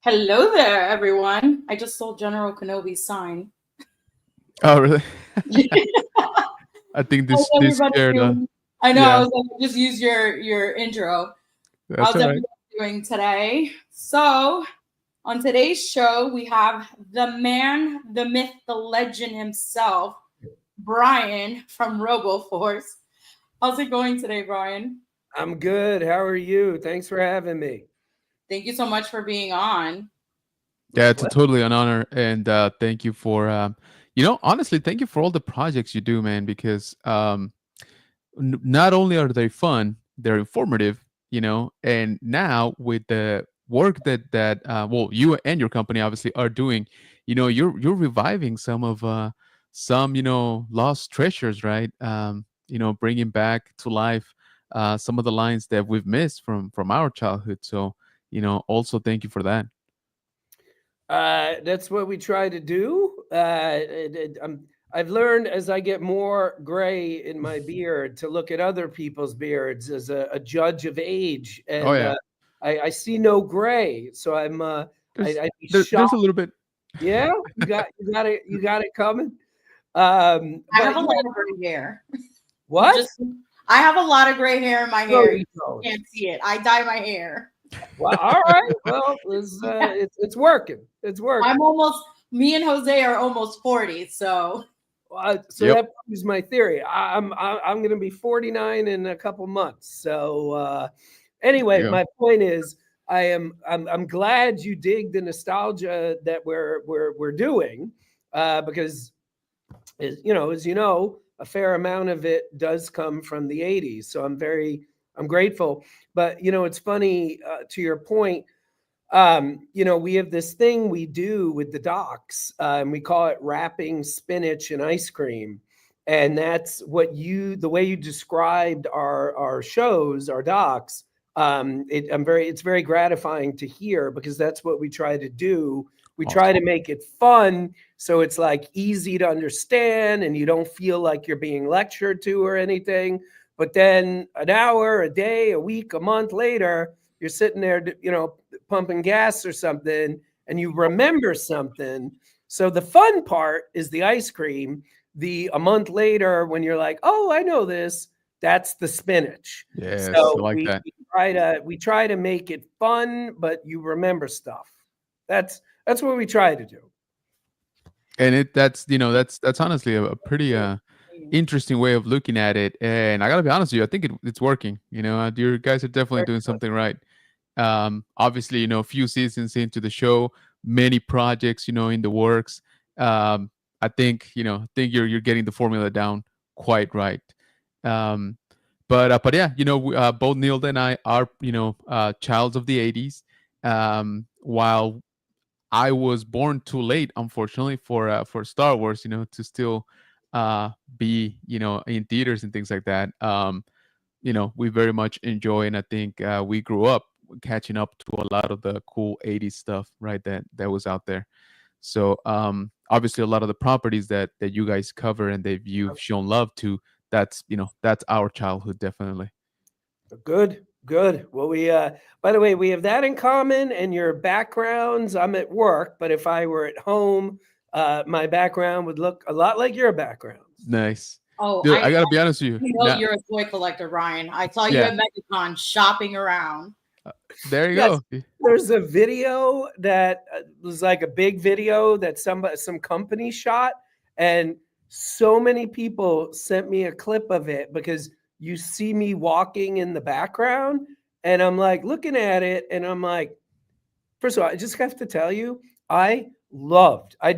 Hello there, everyone. I just sold General Kenobi's sign. Oh, really? How's I think this everybody shared. doing? I know. I Yeah, was like, just use your intro. that's How's all right. everybody doing today? So, on today's show, we have the man, the myth, the legend himself, Brian from RoboForce. How's it going today, Brian? I'm good. How are you? Thanks for having me. Thank you so much for being on. Yeah, it's a totally an honor, and thank you for honestly, thank you for all the projects you do, man. Because not only are they fun, they're informative, and now with the work that well, you and your company obviously are doing, you're reviving some lost treasures, right? Bringing back to life some of the lines that we've missed from our childhood. So also thank you for that. That's what we try to do. I've learned as I get more gray in my beard to look at other people's beards as a judge of age, Oh and yeah, I see no gray, so there's I'd be there's a shocked. little bit. Yeah, you got it coming. I have But a yeah, lot of gray hair. You what? just, I have a lot of gray hair in my No, hair. you You don't. can't see it. I dye my hair. Well, all right. Well, it's working. It's working. Me and Jose are almost 40. So So Yep. that proves my theory. I'm going to be 49 in a couple months. So There anyway, you go. my point is, I'm glad you dig the nostalgia that we're doing, because as you know, a fair amount of it does come from the 80s. So I'm grateful. But it's funny, to your point. We have this thing we do with the docs, and we call it wrapping spinach in ice cream. And that's the way you described our shows, our docs. It's very gratifying to hear, because that's what we try to do. We try Awesome. to make it fun, so it's like easy to understand, and you don't feel like you're being lectured to or anything. But then an hour, a day, a week, a month later, you're sitting there, pumping gas or something, and you remember something. So the fun part is the ice cream. A month later, when you're like, oh, I know this, that's the spinach. Yes, I So like we, that. we try to make it fun, but you remember stuff. That's what we try to do. And that's honestly a pretty interesting way of looking at it. And I gotta be honest with you, I think it's working. You guys are definitely doing something right. Obviously, a few seasons into the show, many projects, in the works. I think you're getting the formula down quite right. Um, but yeah, both Neil and I are childs of the '80s. While I was born too late, unfortunately, for Star Wars, to still be in theaters and things like that. We very much enjoy, and I think we grew up catching up to a lot of the cool '80s stuff, right? That was out there. So obviously, a lot of the properties that you guys cover and that you've shown love to, that's our childhood, definitely. Good, good. Well, by the way, we have that in common. And your backgrounds, I'm at work, but if I were at home, my background would look a lot like your background. Nice, oh, dude. I I gotta be honest with you. know Now, you're a toy collector, Brian. I saw you yeah, at MegaCon shopping around. there you Yes, go. there's a video that was like a big video that some company shot, and so many people sent me a clip of it, because you see me walking in the background, and I'm like looking at it, and I'm like, first of all, I just have to tell you, I'd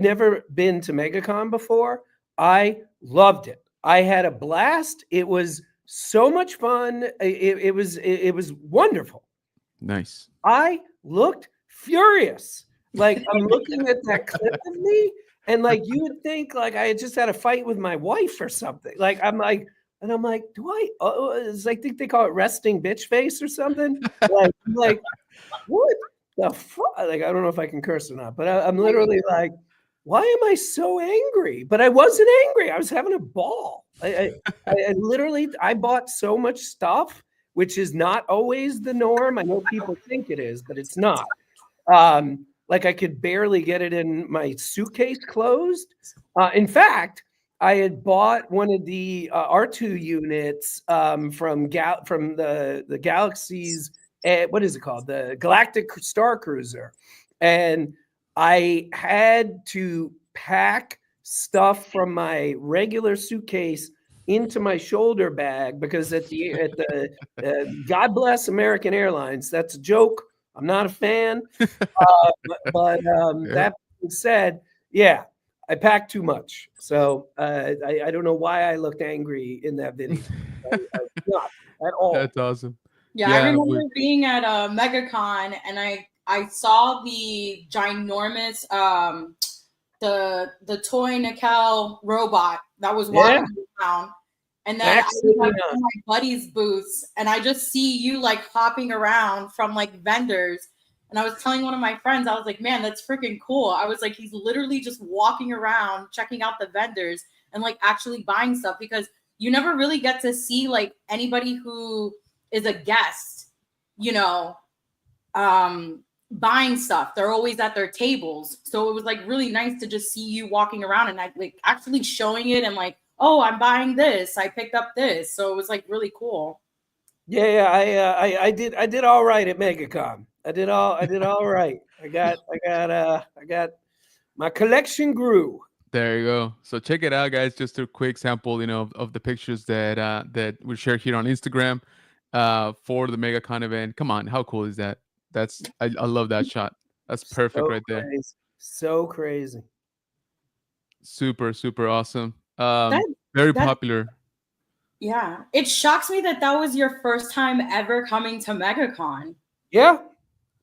never been to MegaCon before. I loved it. I had a blast. It was so much fun. It was wonderful. Nice. I looked furious. Like, I'm looking at that clip of me, and like you would think like I had just had a fight with my wife or something. I'm like, do I? Oh, it's like, I think they call it resting bitch face or something. Like what? the fuck? Like, I don't know if I can curse or not, but I'm literally like, why am I so angry? But I wasn't angry. I was having a ball. I literally, I bought so much stuff, which is not always the norm. I know people think it is, but it's not. Like I could barely get it in my suitcase closed. In fact, I had bought one of the R2 units from the Galaxy's, what is it called? The Galactic Star Cruiser. And I had to pack stuff from my regular suitcase into my shoulder bag because at the God bless American Airlines, that's a joke. I'm not a fan. But that being said, yeah, I packed too much. So I don't know why I looked angry in that video. Not at all. That's awesome. Yeah, I remember being at MegaCon and I saw the ginormous the toy Nickel robot that was walking around. And then I was like in my buddy's booths and I just see you like hopping around from like vendors. And I was telling one of my friends, I was like, man, that's freaking cool. I was like, he's literally just walking around, checking out the vendors and like actually buying stuff because you never really get to see like anybody who is a guest, you know, buying stuff. They're always at their tables. So it was like really nice to just see you walking around and like actually showing it and like, oh, I'm buying this. I picked up this. So it was like really cool. Yeah, I did all right at MegaCon. I did all right. I got my collection grew. There you go. So check it out, guys. Just a quick sample, of the pictures that we share here on Instagram for the MegaCon event. Come on, how cool is that? I love that shot. That's perfect right there. So crazy. Super, super awesome. Very popular. Yeah. It shocks me that was your first time ever coming to MegaCon. Yeah.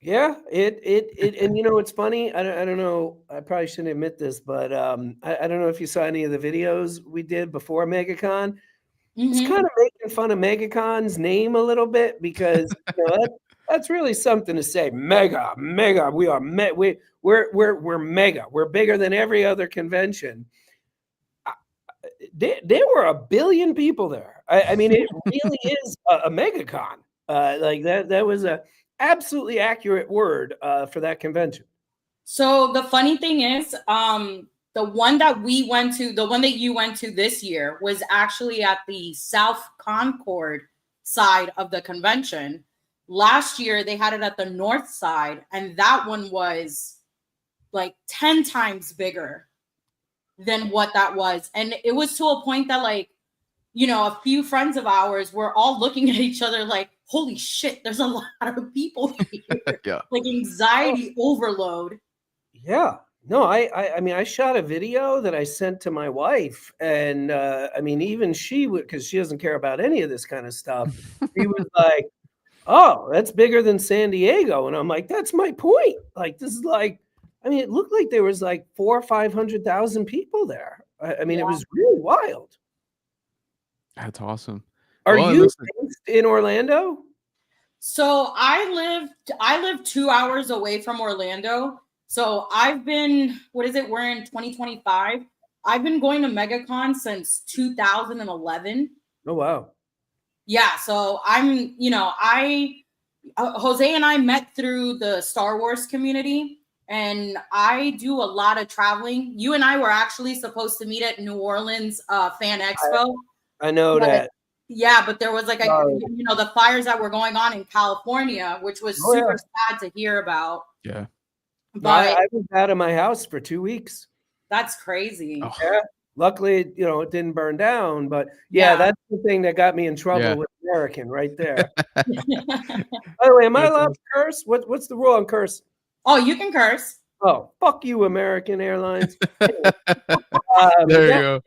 Yeah. It and it's funny. I don't know. I probably shouldn't admit this, but I don't know if you saw any of the videos we did before MegaCon. It's kind of making fun of MegaCon's name a little bit because that's really something to say. Mega. We are we're mega. We're bigger than every other convention. There were 1 billion people there. I mean, it really is a MegaCon. Like that was a absolutely accurate word for that convention. So the funny thing is, the one that we went to, the one that you went to this year was actually at the South Concord side of the convention. Last year, they had it at the north side, and that one was like 10 times bigger than what that was. And it was to a point that like, a few friends of ours were all looking at each other like, holy shit, there's a lot of people here. Yeah. Like anxiety overload. Yeah. No, I mean, I shot a video that I sent to my wife, and I mean, even she would, because she doesn't care about any of this kind of stuff. She was like, "Oh, that's bigger than San Diego," and I'm like, "That's my point. Like, this is like, I mean, it looked like there was like 400,000 or 500,000 people there. I mean, It was really wild." That's awesome. Are you based in Orlando? So I live 2 hours away from Orlando. So I've been, we're in 2025. I've been going to MegaCon since 2011. Oh, wow. Yeah. So I'm, Jose and I met through the Star Wars community, and I do a lot of traveling. You and I were actually supposed to meet at New Orleans Fan Expo. I know that. Yeah, but there was like the fires that were going on in California, which was super sad to hear about. Yeah. But I was out of my house for 2 weeks. That's crazy. Oh. Yeah. Luckily, it didn't burn down, but that's the thing that got me in trouble with American right there. By the way, am I allowed to curse? What's the rule on curse? Oh, you can curse. Oh, fuck you, American Airlines. There you go.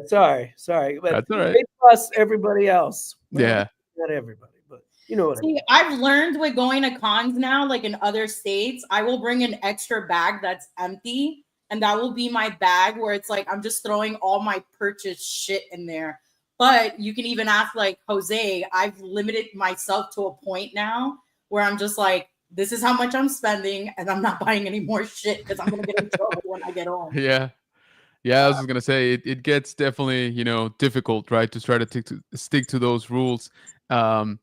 Sorry. But that's all right. Plus everybody else. Well, yeah. Not everybody, but you know what I mean. I've learned with going to cons now, like in other states, I will bring an extra bag that's empty. And that will be my bag where it's like I'm just throwing all my purchased shit in there. But you can even ask like Jose, I've limited myself to a point now where I'm just like, this is how much I'm spending, and I'm not buying any more shit because I'm gonna get in trouble when I get home. Yeah. Yeah, I was just gonna say it gets definitely, difficult, right, to try to stick to those rules. But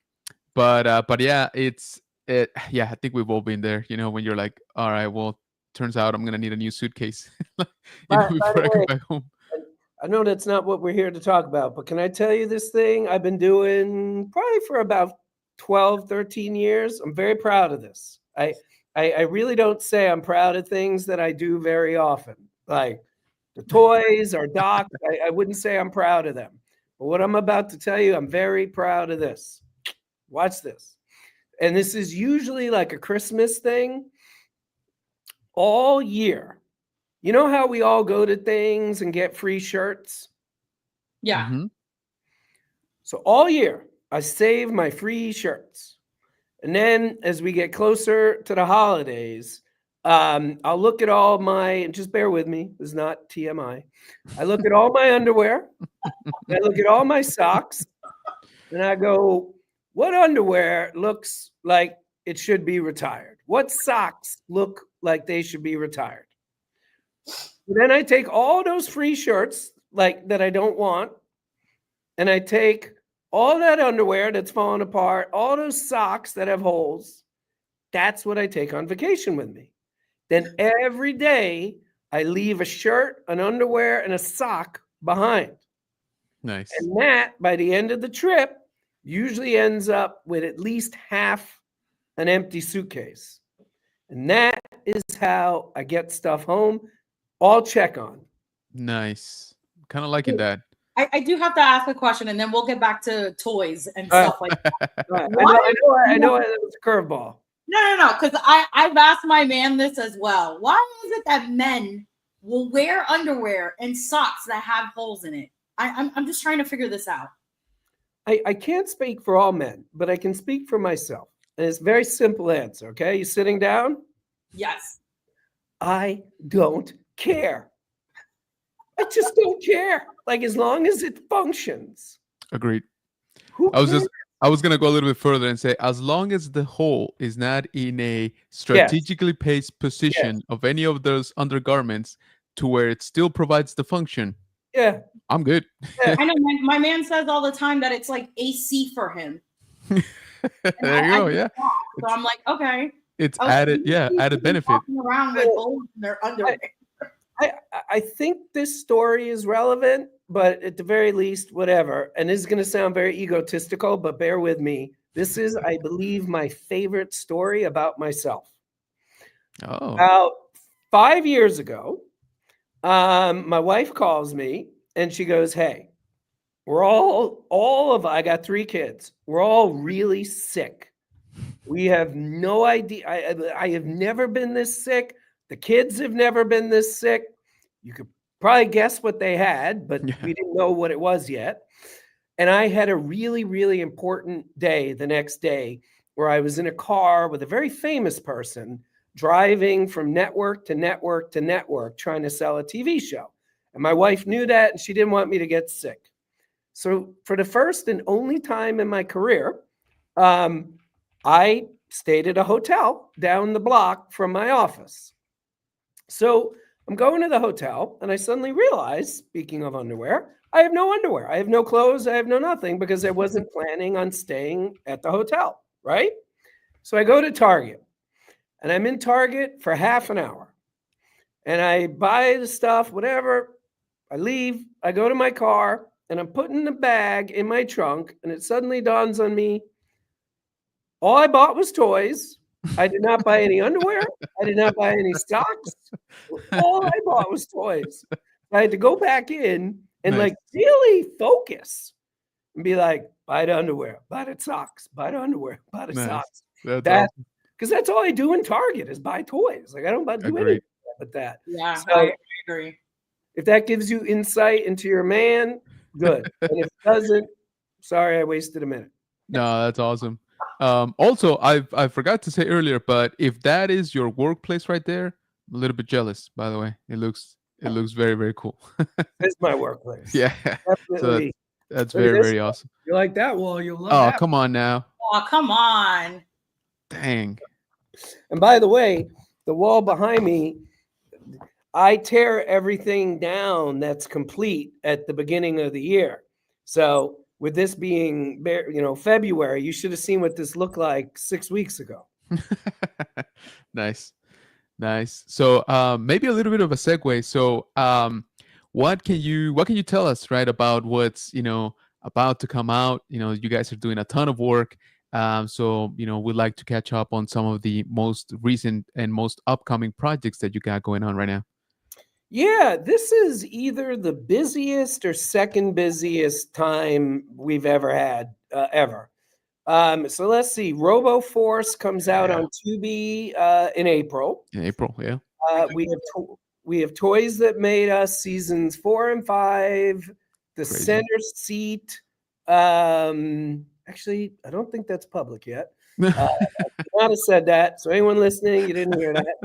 yeah, yeah, I think we've all been there, when you're like, all right, well, turns out I'm gonna need a new suitcase, By before the I come way, back home. I know that's not what we're here to talk about, but can I tell you this thing I've been doing probably for about 12, 13 years? I'm very proud of this. I really don't say I'm proud of things that I do very often. Like the toys or docs, I wouldn't say I'm proud of them. But what I'm about to tell you, I'm very proud of this. Watch this. And this is usually like a Christmas thing. All year, you know how we all go to things and get free shirts? Yeah. Mhm. So all year, I save my free shirts. And then as we get closer to the holidays, I'll look at all my, just bear with me, this is not TMI. I look at all my underwear, I look at all my socks, and I go, what underwear looks like it should be retired? What socks look like they should be retired? And then I take all those free shirts like that I don't want, and I take all that underwear that's falling apart, all those socks that have holes. That's what I take on vacation with me. Then every day I leave a shirt, an underwear, and a sock behind. Nice. And that, by the end of the trip, usually ends up with at least half an empty suitcase. And that is how I get stuff home, all check on. Nice. Kind of liking that. I do have to ask a question, and then we'll get back to toys and All right. stuff like that. Right. Why- I know it was a curveball. No, because I've asked my man this as well. Why is it that men will wear underwear and socks that have holes in it? I'm just trying to figure this out. I can't speak for all men, but I can speak for myself. And it's a very simple answer, okay? You sitting down? Yes. I don't care. I just don't care. Like as long as it functions. Agreed. Who cares? I was gonna go a little bit further and say, as long as the hole is not in a strategically placed position of any of those undergarments to where it still provides the function, Yeah. I'm good. I know my man says all the time that it's like AC for him. There you go. Yeah. So I'm like, okay. It's Oh, added people benefit. walking around with holes in their underwear. I think this story is relevant, but at the very least, whatever. And this is going to sound very egotistical, but bear with me. This is, I believe, my favorite story about myself. Oh. About 5 years ago, my wife calls me and she goes, hey, we're I got 3 kids. We're all really sick. We have no idea. I have never been this sick. The kids have never been this sick. You could probably guess what they had, but we didn't know what it was yet. And I had a really, really important day the next day where I was in a car with a very famous person driving from network to network to network trying to sell a TV show. And my wife knew that and she didn't want me to get sick. So for the first and only time in my career, I stayed at a hotel down the block from my office. So I'm going to the hotel and I suddenly realize, speaking of underwear, I have no underwear. I have no clothes. I have no nothing because I wasn't planning on staying at the hotel, right? So I go to Target and I'm in Target for half an hour and I buy the stuff, whatever. I leave, I go to my car and I'm putting the bag in my trunk and it suddenly dawns on me, all I bought was toys. I did not buy any underwear. I did not buy any socks. All I bought was toys. I had to go back in and like really focus and be like, buy the underwear, buy the socks, buy the underwear, buy the socks. That's awesome. Because that's all I do in Target is buy toys. Like I don't do anything but that. Yeah, so, I agree. If that gives you insight into your man, good. And if it doesn't, sorry, I wasted a minute. No, that's awesome. Also, I forgot to say earlier, but if that is your workplace right there, I'm a little bit jealous. By the way, it looks very, very cool. It's my workplace. Yeah, definitely. So that's very, very awesome. You like that? Well, you'll love Oh, that. come on now. Oh, come on. Dang. And by the way, the wall behind me, I tear everything down that's complete at the beginning of the year. So with this being, February, you should have seen what this looked like 6 weeks ago. Nice. Nice. So maybe a little bit of a segue. So what can you tell us, right, about what's about to come out? You guys are doing a ton of work. So we'd like to catch up on some of the most recent and most upcoming projects that you got going on right now. Yeah, this is either the busiest or second busiest time we've ever had, ever. So let's see. Robo Force comes out Yeah. on Tubi in April. In April, yeah. We have Toys That Made Us seasons 4 and 5. The Crazy. Center Seat. Actually, I don't think that's public yet. I might have said that. So anyone listening, you didn't hear that.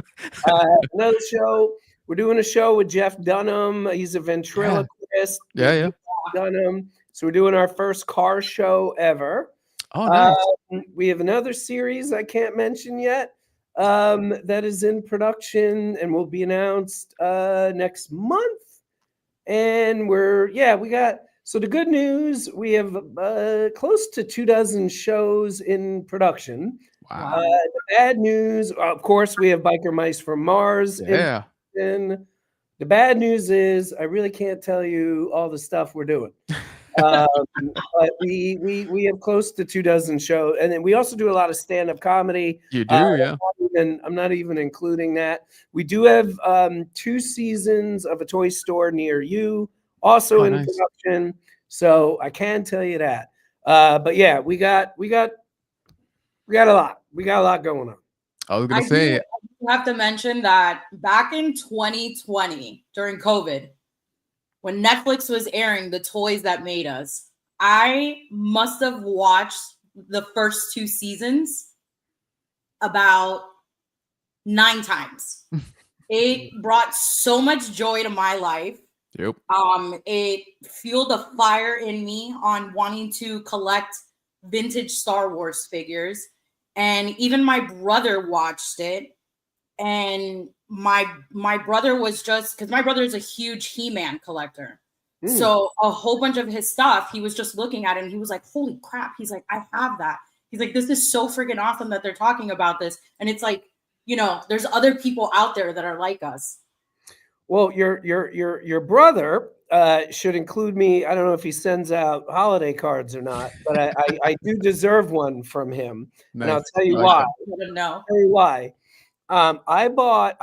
Another show. We're doing a show with Jeff Dunham. He's a ventriloquist. Yeah, yeah. Dunham. So we're doing our first car show ever. Oh, nice. We have another series I can't mention yet that is in production and will be announced next month. And so the good news, we have close to 24 shows in production. Wow. The bad news, of course, we have Biker Mice from Mars. Yeah. And the bad news is I really can't tell you all the stuff we're doing. But we have close to 24 shows, and then we also do a lot of stand-up comedy. You do, yeah. I'm not even including that. We do have 2 seasons of A Toy Store Near You, also in nice. production. So I can tell you that. But yeah, we got a lot. We got a lot going on. I was gonna say, I have to mention that back in 2020 during COVID, when Netflix was airing The Toys That Made Us, I must have watched the first 2 seasons about 9 times. It brought so much joy to my life. Yep. It fueled a fire in me on wanting to collect vintage Star Wars figures. And even my brother watched it. And my brother was because my brother is a huge He-Man collector. So a whole bunch of his stuff, he was just looking at it and he was like, holy crap. He's like, I have that. He's like, this is so freaking awesome that they're talking about this. And it's like, there's other people out there that are like us. Well, your brother should include me. I don't know if he sends out holiday cards or not, but I do deserve one from him. Nice. And I'll tell you why. No. Tell you why. I bought.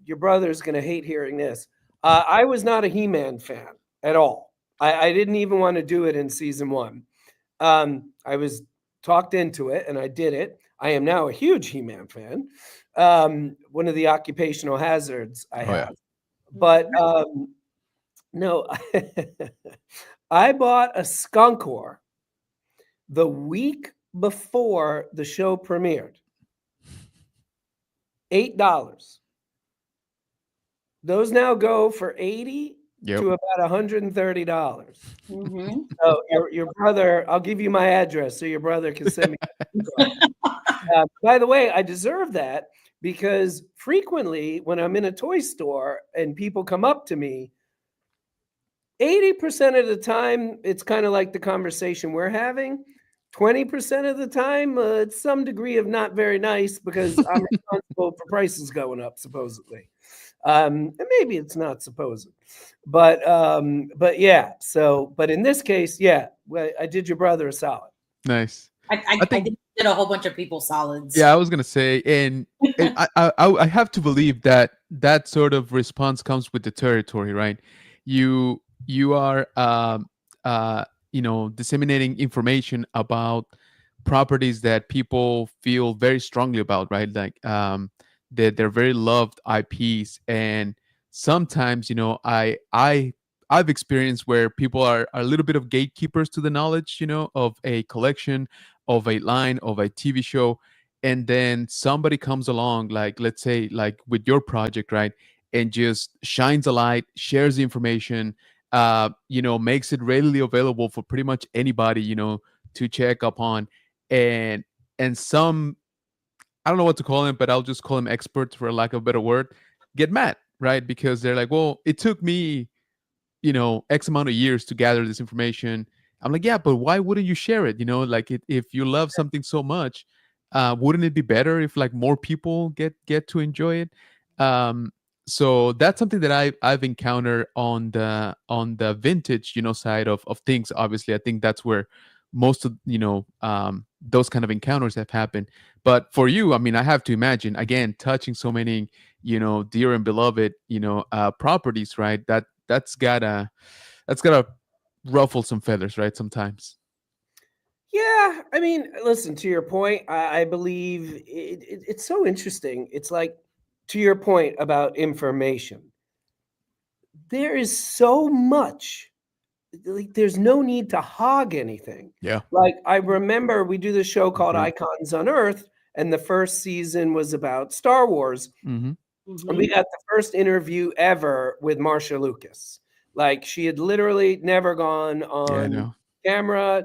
Your brother's gonna hate hearing this. I was not a He-Man fan at all. I didn't even want to do it in season 1. I was talked into it, and I did it. I am now a huge He-Man fan. One of the occupational hazards I have. Yeah. But no, I bought a Skunkor the week before the show premiered. $8. Those now go for $80 to about $130. Mm-hmm. So your brother, I'll give you my address so your brother can send me. By the way, I deserve that because frequently when I'm in a toy store and people come up to me, 80% of the time, it's kind of like the conversation we're having. 20% of the time, it's some degree of not very nice because I'm responsible for prices going up, supposedly. And maybe it's not supposed, but yeah. So, but in this case, yeah, I did your brother a solid. Nice. I think did a whole bunch of people solids. Yeah, I was gonna say, and I have to believe that sort of response comes with the territory, right? You are disseminating information about properties that people feel very strongly about, right? Like they're very loved IPs, and sometimes I've experienced where people are a little bit of gatekeepers to the knowledge, of a collection, of a line, of a TV show, and then somebody comes along, like let's say like with your project, right, and just shines a light, shares the information, makes it readily available for pretty much anybody, to check up on, and some I don't know what to call him, but I'll just call him experts for lack of a better word, get mad, right? Because they're like, well, it took me, X amount of years to gather this information. I'm like, yeah, but why wouldn't you share it? Like if you love something so much, wouldn't it be better if like more people get to enjoy it? Um, so that's something that I've encountered on the vintage, side of things. Obviously, I think that's where most of those kind of encounters have happened. But for you, I mean, I have to imagine again touching so many dear and beloved properties, right? That's gotta ruffle some feathers, right? Sometimes. Yeah, I mean, listen, to your point, I believe it's so interesting. It's like, to your point about information, there is so much, like, there's no need to hog anything. Yeah. Like, I remember we do this show called Agreed. Icons on Earth, and the first season was about Star Wars. Mm-hmm. And we got the first interview ever with Marsha Lucas. Like, she had literally never gone Yeah, I on know. camera.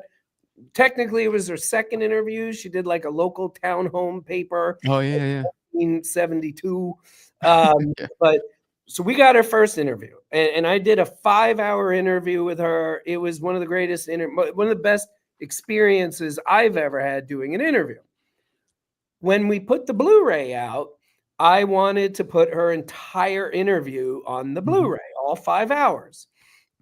Technically, it was her second interview. She did like a local town home paper Oh yeah, in 1972. yeah. But so we got her first interview, and I did a 5-hour interview with her. It was one of the greatest, one of the best experiences I've ever had doing an interview. When we put the Blu-ray out, I wanted to put her entire interview on the Blu-ray, all 5 hours.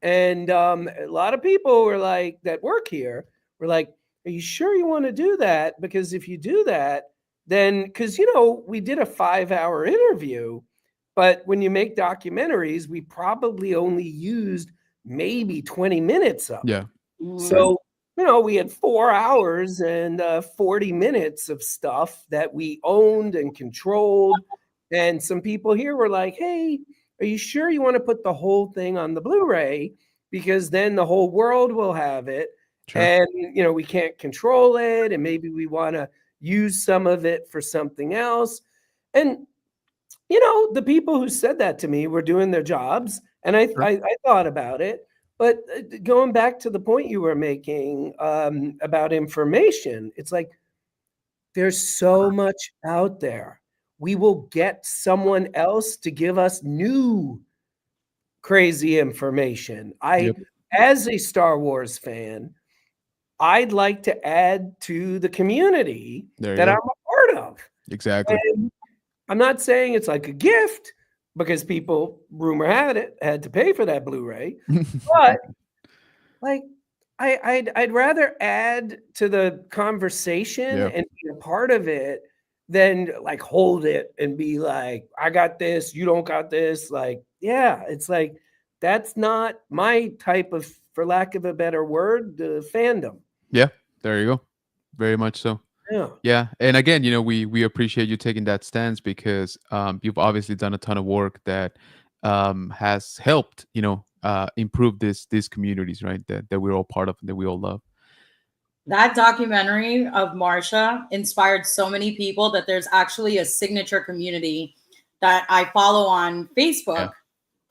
And a lot of people were like, that work here, were like, are you sure you want to do that? Because if you do that, then, because, we did a 5-hour interview, but when you make documentaries, we probably only used maybe 20 minutes of it. Yeah. So, we had 4 hours and 40 minutes of stuff that we owned and controlled. And some people here were like, hey, are you sure you want to put the whole thing on the Blu-ray? Because then the whole world will have it. Sure. And, we can't control it. And maybe we want to use some of it for something else. And, the people who said that to me were doing their jobs. And I thought about it. But going back to the point you were making about information, it's like, there's so much out there. We will get someone else to give us new crazy information. Yep. As a Star Wars fan, I'd like to add to the community There you that go. I'm a part of. Exactly. And I'm not saying it's like a gift, because people, rumor had it, had to pay for that Blu-ray. But like, I'd rather add to the conversation Yeah. and be a part of it than like hold it and be like, I got this, you don't got this. Like, yeah, it's like, that's not my type of, for lack of a better word, fandom. Yeah. There you go. Very much so. Yeah. Yeah, and again, we appreciate you taking that stance because you've obviously done a ton of work that has helped, improve these communities, right? That we're all part of and that we all love. That documentary of Marsha inspired so many people that there's actually a signature community that I follow on Facebook.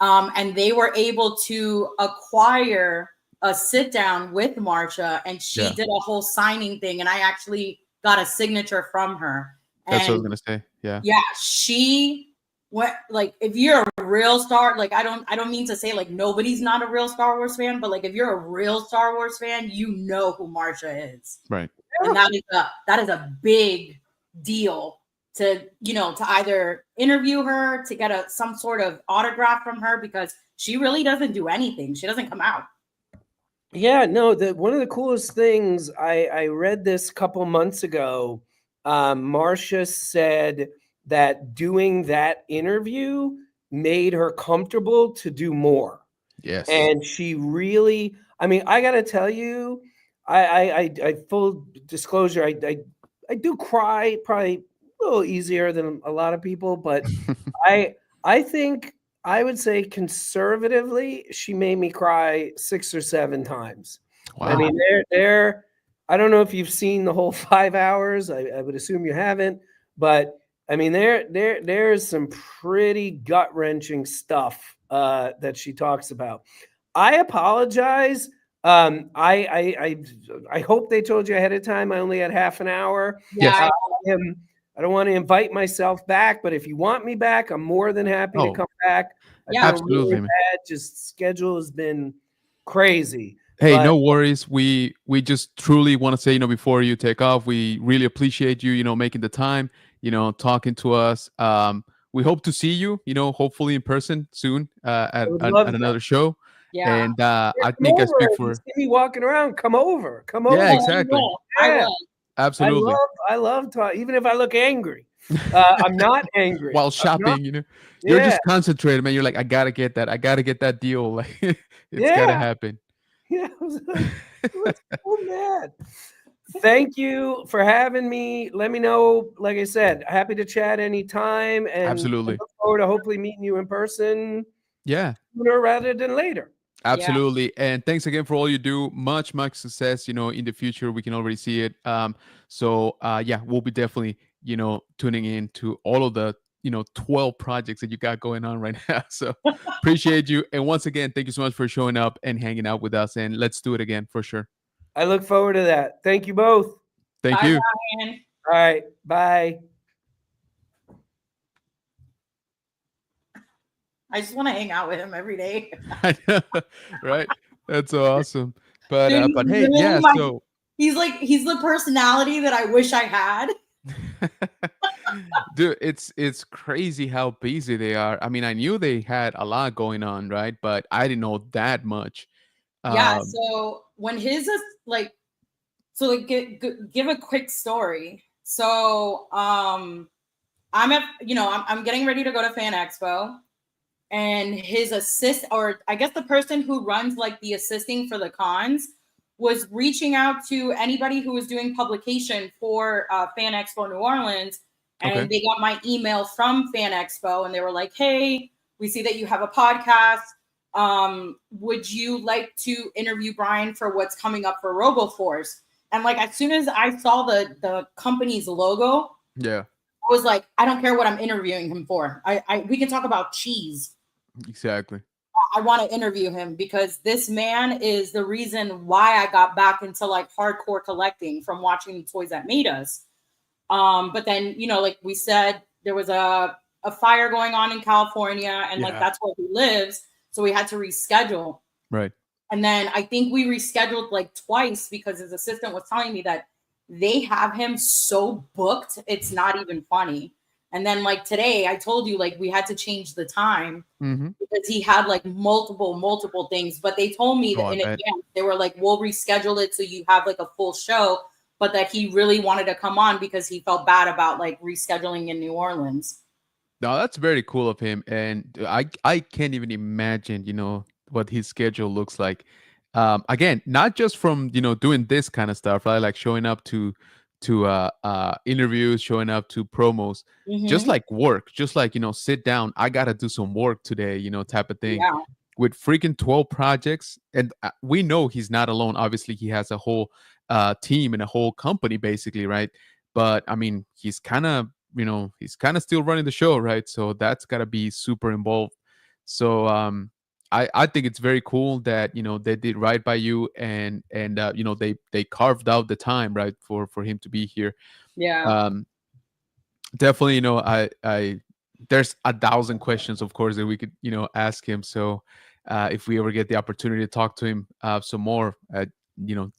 Yeah. And they were able to acquire a sit down with Marsha, and she did a whole signing thing. And I actually got a signature from her. That's what I was gonna say. Yeah. Yeah, she went, like, if you're a real Star, like, I don't mean to say like nobody's not a real Star Wars fan, but like if you're a real Star Wars fan, you know who Marsha is. Right. And that is a big deal to either interview her, to get some sort of autograph from her, because she really doesn't do anything. She doesn't come out. Yeah, no, one of the coolest things, I read this a couple months ago. Marsha said that doing that interview made her comfortable to do more. Yes. And she really, I mean, I got to tell you, I full disclosure, I do cry probably a little easier than a lot of people, but I think I would say conservatively, she made me cry 6 or 7 times. Wow. I mean, I don't know if you've seen the whole 5 hours. I would assume you haven't, but I mean, there's some pretty gut-wrenching stuff that she talks about. I apologize. I hope they told you ahead of time. I only had half an hour. Yeah. I don't want to invite myself back, but if you want me back, I'm more than happy to come back. I Yeah. feel Absolutely, really man. bad. Just schedule has been crazy. Hey, But no worries. We just truly want to say, before you take off, we really appreciate you, making the time, talking to us. We hope to see you, hopefully in person soon I would at love that. another show. Yeah. And Yeah, I come think I over. speak If you for. see me walking around, come over. Come Yeah, over. exactly. I Yeah. will. Absolutely. I love talk, even if I look angry. I'm not angry. While I'm not. shopping, you're Yeah. just concentrated, man. You're like, I gotta get that. I gotta get that deal. Like, it's gotta Yeah. happen. Yeah. I was like, what's so mad? Thank you for having me. Let me know. Like I said, happy to chat anytime. And I Absolutely. look forward to hopefully meeting you in person Yeah. sooner rather than later. Yeah. Absolutely. And thanks again for all you do. Much, much success, in the future. We can already see it. So yeah, we'll be definitely, tuning in to all of the, 12 projects that you got going on right now. So appreciate you. And once again, thank you so much for showing up and hanging out with us. And let's do it again for sure. I look forward to that. Thank you both. Thank Bye, you. Brian. All right. Bye. I just want to hang out with him every day. I know, right? That's so awesome. But Dude, but he's hey, literally yeah, so he's the personality that I wish I had. dude, it's crazy how busy they are. I mean, I knew they had a lot going on, right? But I didn't know that much. Yeah. Um, So when his is like, so like give a quick story. So I'm at I'm getting ready to go to Fan Expo, and his assist, or I guess the person who runs like the assisting for the cons, was reaching out to anybody who was doing publication for Fan Expo New Orleans, and Okay. they got my email from Fan Expo, and they were like, "Hey, we see that you have a podcast. Would you like to interview Brian for what's coming up for RoboForce?" And like as soon as I saw the company's logo, Yeah, I was like, I don't care what I'm interviewing him for. We can talk about cheese. exactly. I want to interview him because this man is the reason why I got back into like hardcore collecting from watching the toys that made us. But then, like we said, there was a fire going on in California, and like Yeah. that's where he lives. So we had to reschedule. Right. And then I think we rescheduled like twice because his assistant was telling me that they have him so booked, it's not even funny. And then like today, I told you like we had to change the time Mm-hmm. because he had like multiple things. But they told me that Oh, I in bet. advance, they were like, we'll reschedule it so you have like a full show, but that he really wanted to come on because he felt bad about like rescheduling in New Orleans. No, that's very cool of him, and I can't even imagine, what his schedule looks like. Again, not just from doing this kind of stuff, right? Like showing up to interviews, showing up to promos, just Mm-hmm. like work, just like sit down. I gotta do some work today, type of thing. Yeah. With freaking 12 projects, and we know he's not alone. Obviously, he has a whole team and a whole company, basically, right? But I mean, he's kind of still running the show, right? So that's got to be super involved. So I think it's very cool that they did right by you, and they carved out the time, right, for him to be here. Yeah. um Definitely, I there's 1,000 questions, of course, that we could ask him. So if we ever get the opportunity to talk to him some more,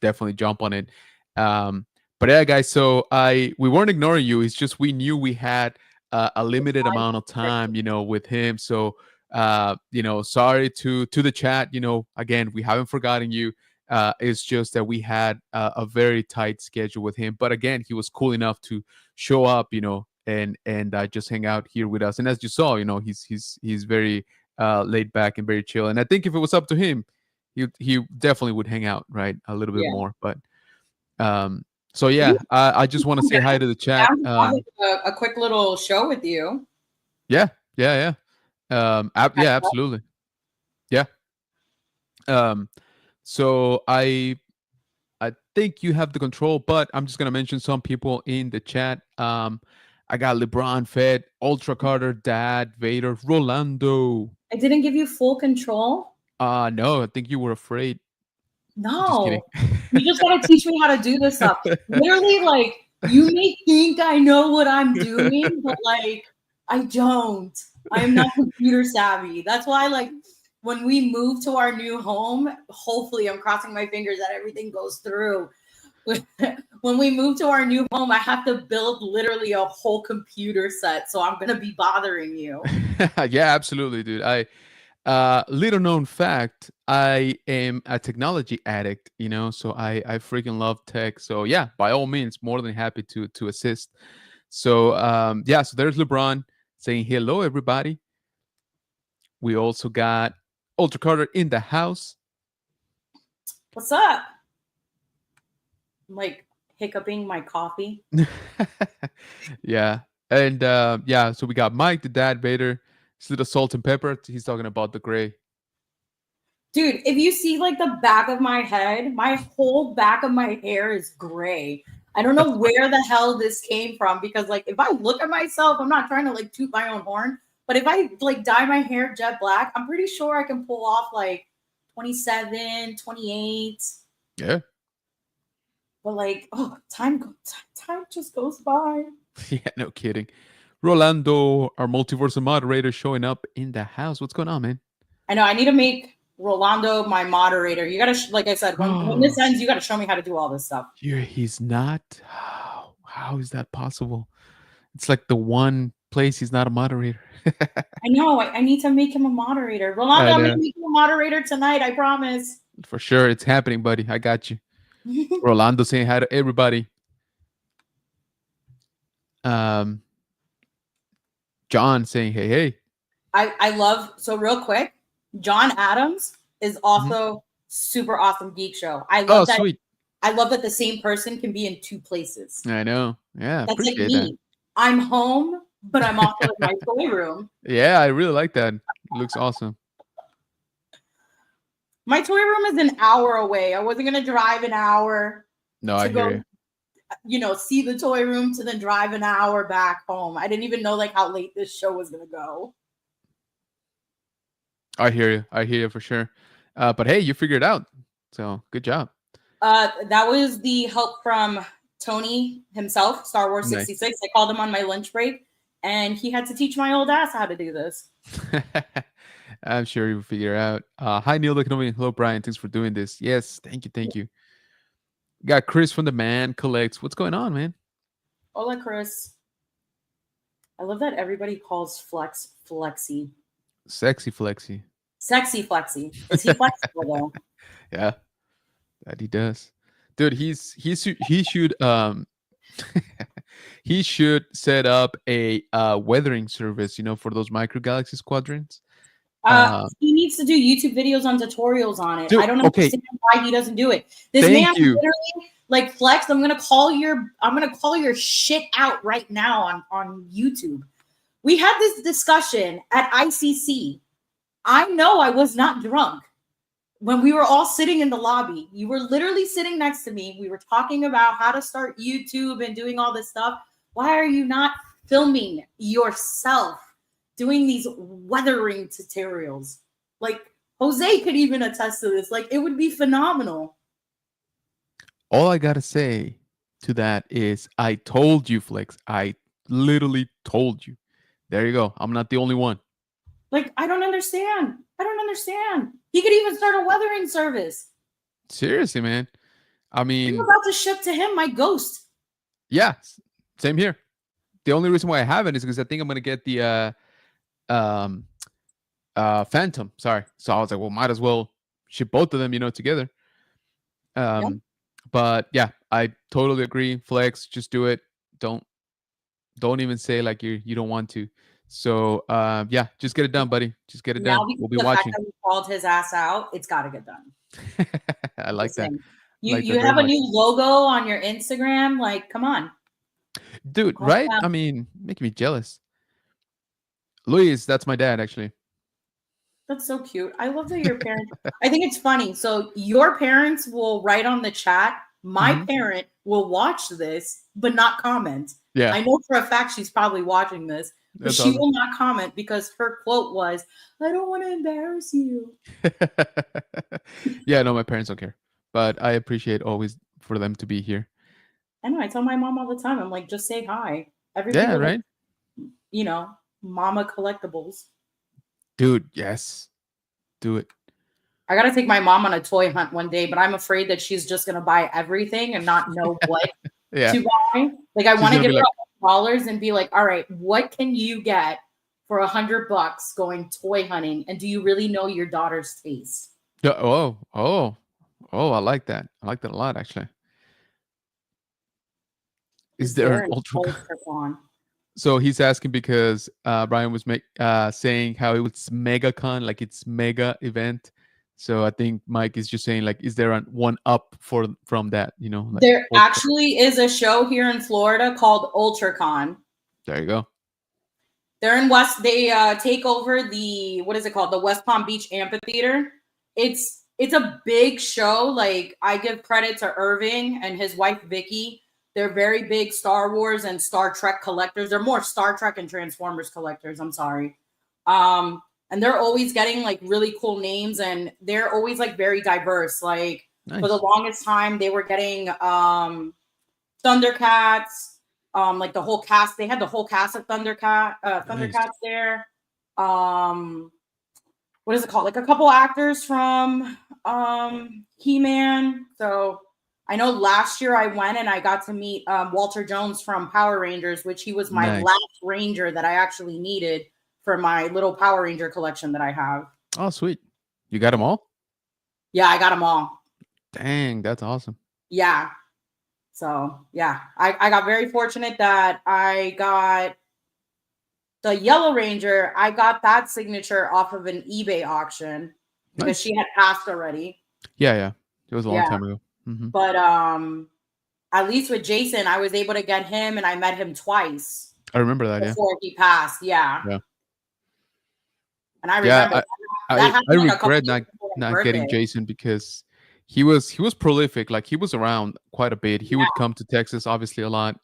definitely jump on it. But yeah, guys, so we weren't ignoring you. It's just we knew we had a limited amount of time with him. So sorry to the chat. Again, we haven't forgotten you. It's just that we had a very tight schedule with him, but again, he was cool enough to show up, and just hang out here with us. And as you saw, he's very laid back and very chill. And I think if it was up to him, he definitely would hang out, right, a little bit Yeah. more. But so yeah, I just want to say hi to the chat. A quick little show with you. Yeah. Yeah, absolutely. Yeah. So I think you have the control, but I'm just gonna mention some people in the chat. I got LeBron, Fed, Ultra Carter, Dad, Vader, Rolando. I didn't give you full control. No, I think you were afraid. Just kidding. No, you just gotta teach me how to do this stuff. Literally, like You may think I know what I'm doing, but like I don't. I am not computer savvy. That's why, like, when we move to our new home, hopefully I'm crossing my fingers that everything goes through. When we move to our new home, I have to build literally a whole computer set. So I'm gonna be bothering you. Yeah, absolutely, dude. Little known fact, I am a technology addict, so I freaking love tech. So yeah, by all means, more than happy to assist. So yeah, so there's LeBron saying hello, everybody. We also got Ultra Carter in the house. What's up? I'm like hiccuping my coffee. Yeah. And yeah, so we got Mike, the dad Vader, his little salt and pepper. He's talking about the gray. Dude, if you see like the back of my head, my whole back of my hair is gray. I don't know where the hell this came from because like if I look at myself, I'm not trying to like toot my own horn, but if I like dye my hair jet black, I'm pretty sure I can pull off like 27, 28. Yeah. But like, oh, time just goes by. Yeah, no kidding. Rolando, our multiverse moderator, showing up in the house. What's going on, man? I know I need to make Rolando my moderator. You gotta, like I said, when this ends, you gotta show me how to do all this stuff. He's not. How is that possible? It's like the one place he's not a moderator. I know. I need to make him a moderator. Rolando, I'm gonna make you a moderator tonight. I promise. For sure, it's happening, buddy. I got you. Rolando saying hi to everybody. John saying hey, hey. I love, so real quick, John Adams is also super awesome geek show. I love that. Sweet. I love that the same person can be in two places. I know. Yeah, that's like me. That. I'm home, but I'm also in my toy room. Yeah, I really like that. It looks awesome. My toy room is an hour away. I wasn't gonna drive an hour. No, I hear you. See the toy room to then drive an hour back home. I didn't even know like how late this show was gonna go. I hear you for sure. But hey, you figured it out. So good job. That was the help from Tony himself, Star Wars 66. Nice. I called him on my lunch break, and he had to teach my old ass how to do this. I'm sure you'll figure out. Hi, Neil. Hello, Brian. Thanks for doing this. Yes, thank you. Got Chris from the Man Collects. What's going on, man? Hola, Chris. I love that everybody calls Flex Flexi. Sexy Flexi. Sexy Flexi. Is he flexible though? Yeah, that he does, dude. He should he should set up a weathering service, for those micro galaxy squadrons. He needs to do YouTube videos on tutorials on it. Dude, I don't understand why he doesn't do it. This man literally, like, Flex, I'm gonna call your shit out right now on YouTube. We had this discussion at ICC. I know I was not drunk when we were all sitting in the lobby. You were literally sitting next to me. We were talking about how to start YouTube and doing all this stuff. Why are you not filming yourself doing these weathering tutorials? Like, Jose could even attest to this. Like, it would be phenomenal. All I gotta say to that is I told you, Flex. I literally told you. There you go. I'm not the only one. Like, I don't understand. He could even start a weathering service. Seriously, man. I mean, I'm about to ship to him my ghost. Yeah, same here. The only reason why I haven't is because I think I'm gonna get the Phantom. Sorry. So I was like, well, might as well ship both of them, together. But yeah, I totally agree. Flex, just do it. Don't even say like you don't want to. So yeah, just get it done, buddy. Just get it done. We'll be watching. Fact that we called his ass out, it's got to get done. I like that. You have a new logo on your Instagram. Like, come on, dude. Right? I mean, making me jealous. Luis, that's my dad, actually. That's so cute. I love that your parents. I think it's funny. So your parents will write on the chat. My parent will watch this, but not comment. Yeah, I know for a fact she's probably watching this. But she will not comment because her quote was, "I don't want to embarrass you." Yeah, no, my parents don't care, but I appreciate always for them to be here. I know. I tell my mom all the time. I'm like, just say hi. Yeah, Everybody, right, you know, mama collectibles. dude. Yes, do it. I gotta take my mom on a toy hunt one day, but I'm afraid that she's just gonna buy everything and not know what Yeah, to buy. Like I she's want to gonna give be her like, $100 and be like, all right, what can you get for $100 going toy hunting? And do you really know your daughter's taste? yeah, oh, I like that. I like that a lot, actually. Is Is there there an an ultra? ultra on? So he's asking because Brian was saying how it's MegaCon, like it's mega event. So I think Mike is just saying like, is there one up from that? You know, like There ultra. actually is a show here in Florida called UltraCon. There you go. They're in West. They take over the what is it called? The West Palm Beach Amphitheater. It's a big show. Like I give credit to Irving and his wife Vicky. They're very big Star Wars and Star Trek collectors. They're more Star Trek and Transformers collectors. I'm sorry. And they're always getting like really cool names, and they're always like very diverse. Like for the Nice. longest time, they were getting Thundercats, like the whole cast. They had the whole cast of Nice. Thundercats there. Um, what is it called? Like a couple actors from He-Man. So I know last year I went and I got to meet Walter Jones from Power Rangers, which he was my Nice. last Ranger that I actually needed for my little Power Ranger collection that I have. Oh, sweet. You got them all? Yeah, I got them all. Dang, that's awesome. Yeah. So yeah, I got very fortunate that I got the Yellow Ranger. I got that signature off of an eBay auction because Nice. she had passed already. Yeah. It was a long Yeah. time ago. Mm-hmm. But at least with Jason, I was able to get him, and I met him twice I remember that. Yeah. before he passed. Yeah. Yeah. And I Yeah. remember that I happened like a couple regret years before my not getting birthday. Jason because he was prolific. Like he was around quite a bit. He would come to Texas obviously a lot.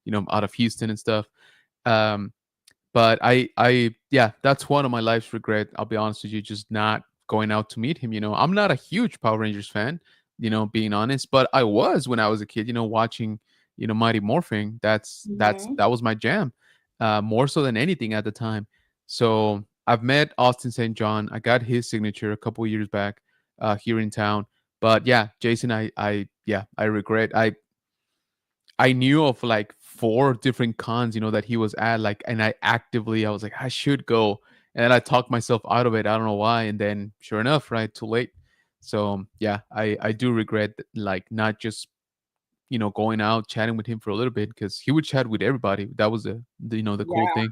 You know, out of Houston and stuff. But yeah, that's one of my life's regret. I'll be honest with you, just not going out to meet him. You know, I'm not a huge Power Rangers fan, you know, being honest, but I was when I was a kid, you know, watching, you know, Mighty Morphin. That was my jam, more so than anything at the time. So I've met Austin St. John. I got his signature a couple years back here in town. But yeah, Jason, I regret. I knew of like 4 different cons, you know, that he was at, like, and I was like, I should go. And then I talked myself out of it. I don't know why. And then sure enough, right, too late. So yeah, I do regret like not just, you know, going out chatting with him for a little bit because he would chat with everybody. That was the you know, the cool thing.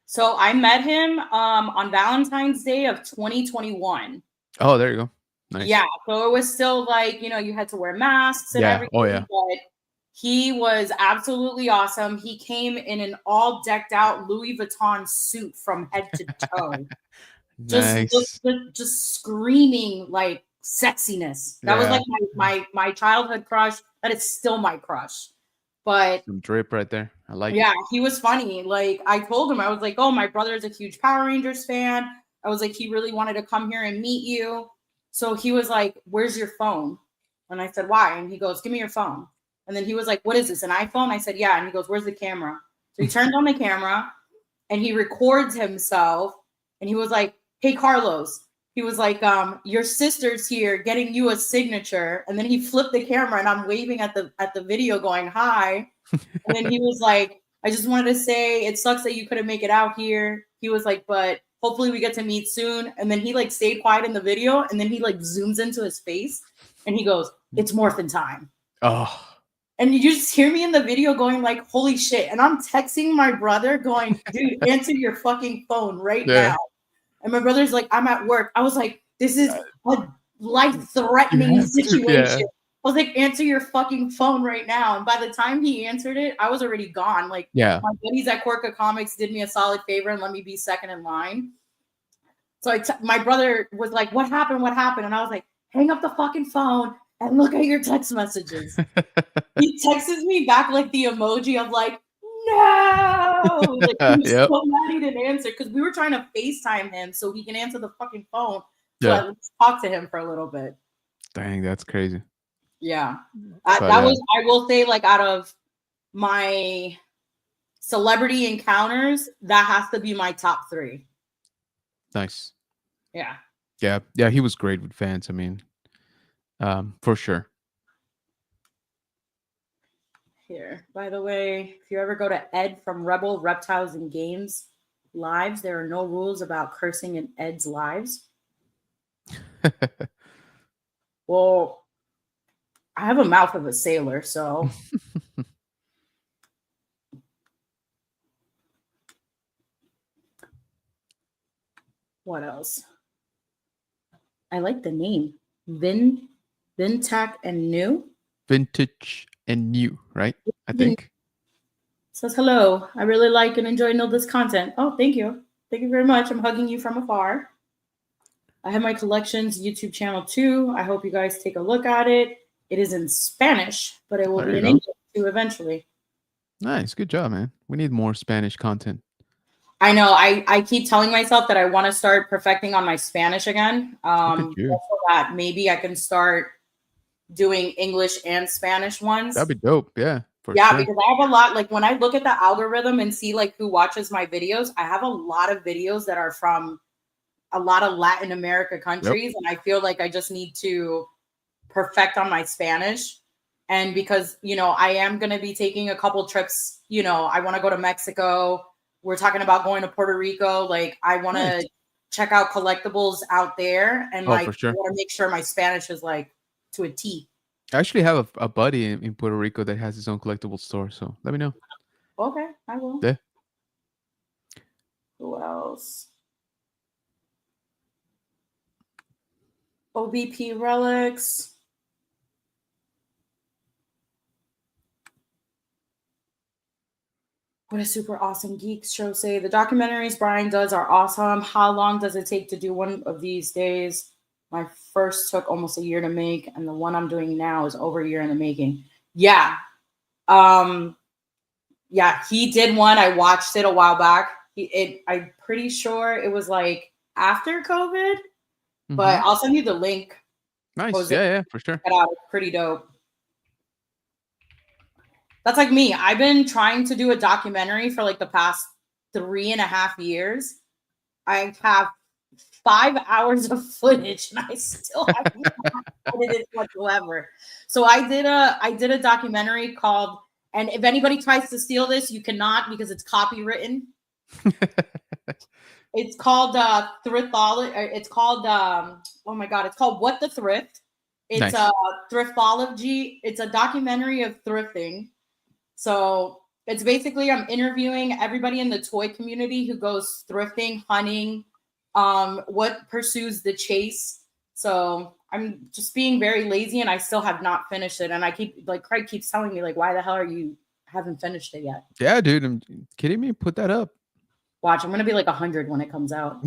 So I met him on Valentine's Day of 2021. Oh, there you go. Nice. Yeah, so it was still like, you know, you had to wear masks and everything. Oh yeah. But he was absolutely awesome. He came in an all decked out Louis Vuitton suit from head to toe. Nice. just screaming like sexiness. That was like my childhood crush. That is still my crush. But some drip right there. I like it. yeah, he was funny. Like I told him, I was like, oh, my brother is a huge Power Rangers fan. I was like, he really wanted to come here and meet you. So he was like, where's your phone? And I said, why? And he goes, give me your phone. And then he was like, what is this, an iPhone? I said, yeah. And he goes, where's the camera? So he turned on the camera and he records himself. And he was like, hey, Carlos. He was like, your sister's here getting you a signature. And then he flipped the camera and I'm waving at the video going, hi. And then he was like, I just wanted to say it sucks that you couldn't make it out here. He was like, but hopefully we get to meet soon. And then he like stayed quiet in the video and then he like zooms into his face and he goes, it's morphin' time. Oh. And you just hear me in the video going like, holy shit. And I'm texting my brother going, dude, answer your fucking phone right now. And my brother's like, I'm at work. I was like, this is a life-threatening situation. I was like, answer your fucking phone right now. And by the time he answered it, I was already gone. Like, my buddies at Corca Comics did me a solid favor and let me be second in line. So my brother was like, what happened? What happened? And I was like, hang up the fucking phone and look at your text messages. He texts me back like the emoji of like, no. Like, he was so mad he didn't answer because we were trying to FaceTime him so he can answer the fucking phone. So I let's talk to him for a little bit. Dang, that's crazy. Yeah. But That was, I will say, like, out of my celebrity encounters, that has to be my top 3. nice. Yeah. Yeah, he was great with fans. I mean, for sure. Here, by the way, if you ever go to Ed from Rebel Reptiles and Games lives, there are no rules about cursing in Ed's lives. Well, I have a mouth of a sailor, so what else? I like the name. Vintac and New. Vintage and new, right? I think. Says hello. I really like and enjoy Nilda's content. Oh, thank you. Thank you very much. I'm hugging you from afar. I have my collections YouTube channel too. I hope you guys take a look at it. It is in Spanish, but it will There be you in go. English too eventually. Nice, good job, man. We need more Spanish content. I know. I keep telling myself that I want to start perfecting on my Spanish again. Look at you. So that maybe I can start doing English and Spanish ones. That'd be dope. Yeah, for Yeah, sure. because I have a lot. Like when I look at the algorithm and see like who watches my videos, I have a lot of videos that are from a lot of Latin America countries, and I feel like I just need to perfect on my Spanish. And because I am going to be taking a couple trips. I want to go to Mexico. We're talking about going to Puerto Rico. Like I want to check out collectibles out there, and like for sure. I want to make sure my Spanish is like to a T. I actually have a buddy in Puerto Rico that has his own collectible store, so let me know. Okay, I will. Yeah. Who else? OBP relics. What a super awesome geek show say. The documentaries Brian does are awesome. How long does it take to do one of these days? My first took almost a year to make, and the one I'm doing now is over a year in the making. Yeah. Yeah, he did one. I watched it a while back. I'm pretty sure it was like after COVID, but I'll send you the link. Nice. Jose. Yeah, for sure. Check it out. It's pretty dope. That's like me. I've been trying to do a documentary for like the past 3.5 years. I have 5 hours of footage and I still haven't edited it whatsoever. So I did a documentary called, and if anybody tries to steal this, you cannot because it's copywritten. It's called Thriftology. It's called oh my god, it's called What the Thrift. It's Nice. Thriftology. It's a documentary of thrifting. So it's basically I'm interviewing everybody in the toy community who goes thrifting, hunting, what pursues the chase. So I'm just being very lazy and I still have not finished it. And I keep like Craig keeps telling me like, why the hell are you haven't finished it yet? Yeah, dude, I'm kidding me. Put that up. Watch, I'm gonna be like 100 when it comes out.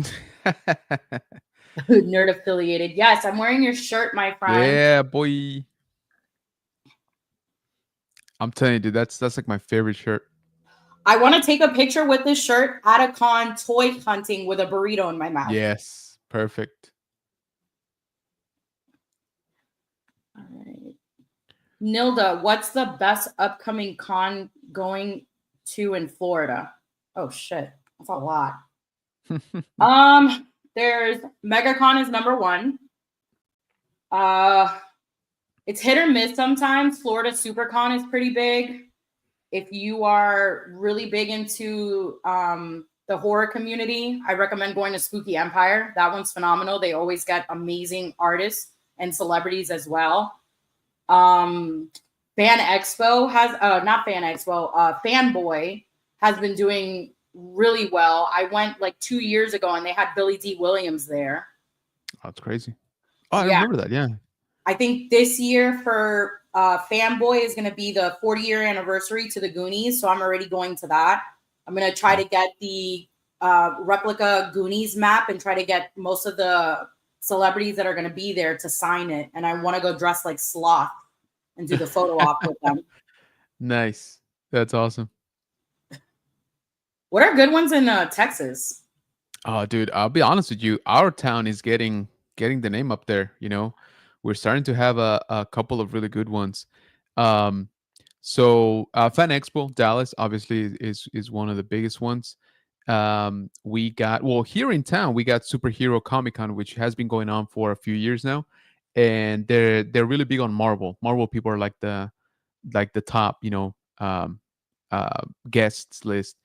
Nerd affiliated. Yes, I'm wearing your shirt, my friend. Yeah, boy. I'm telling you, dude, that's like my favorite shirt. I want to take a picture with this shirt at a con toy hunting with a burrito in my mouth. Yes, perfect. All right. Nilda, what's the best upcoming con going to in Florida? Oh shit, that's a lot. There's MegaCon is number 1. It's hit or miss sometimes. Florida SuperCon is pretty big. If you are really big into the horror community, I recommend going to Spooky Empire. That one's phenomenal. They always get amazing artists and celebrities as well. Fan Expo has not Fan Expo, Fanboy has been doing really well. I went like 2 years ago and they had Billy D. Williams there. Oh, that's crazy. Oh, I remember that. Yeah. I think this year for Fanboy is going to be the 40-year anniversary to the Goonies. So I'm already going to that. I'm going to try to get the replica Goonies map and try to get most of the celebrities that are going to be there to sign it. And I want to go dress like Sloth and do the photo op with them. Nice. That's awesome. What are good ones in Texas? Oh, dude, I'll be honest with you. Our town is getting the name up there. we're starting to have a couple of really good ones. Um, Fan Expo Dallas obviously is one of the biggest ones. We got, well, here in town we got Superhero Comic Con, which has been going on for a few years now, and they're really big on Marvel. Marvel people are like the top, guests list.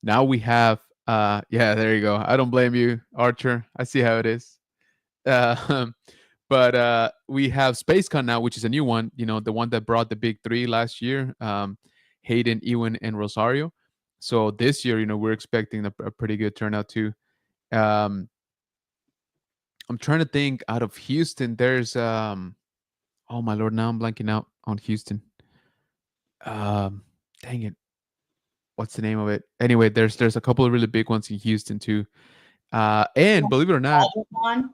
Now we have, yeah, there you go. I don't blame you, Archer. I see how it is. Uh, but we have SpaceCon now, which is a new one. The one that brought the big three last year, Hayden, Ewan, and Rosario. So this year, we're expecting a pretty good turnout too. Um, I'm trying to think out of Houston. There's oh my lord, now I'm blanking out on Houston. Dang it, what's the name of it? Anyway, there's a couple of really big ones in Houston too. And believe it or not, NostalgiaCon?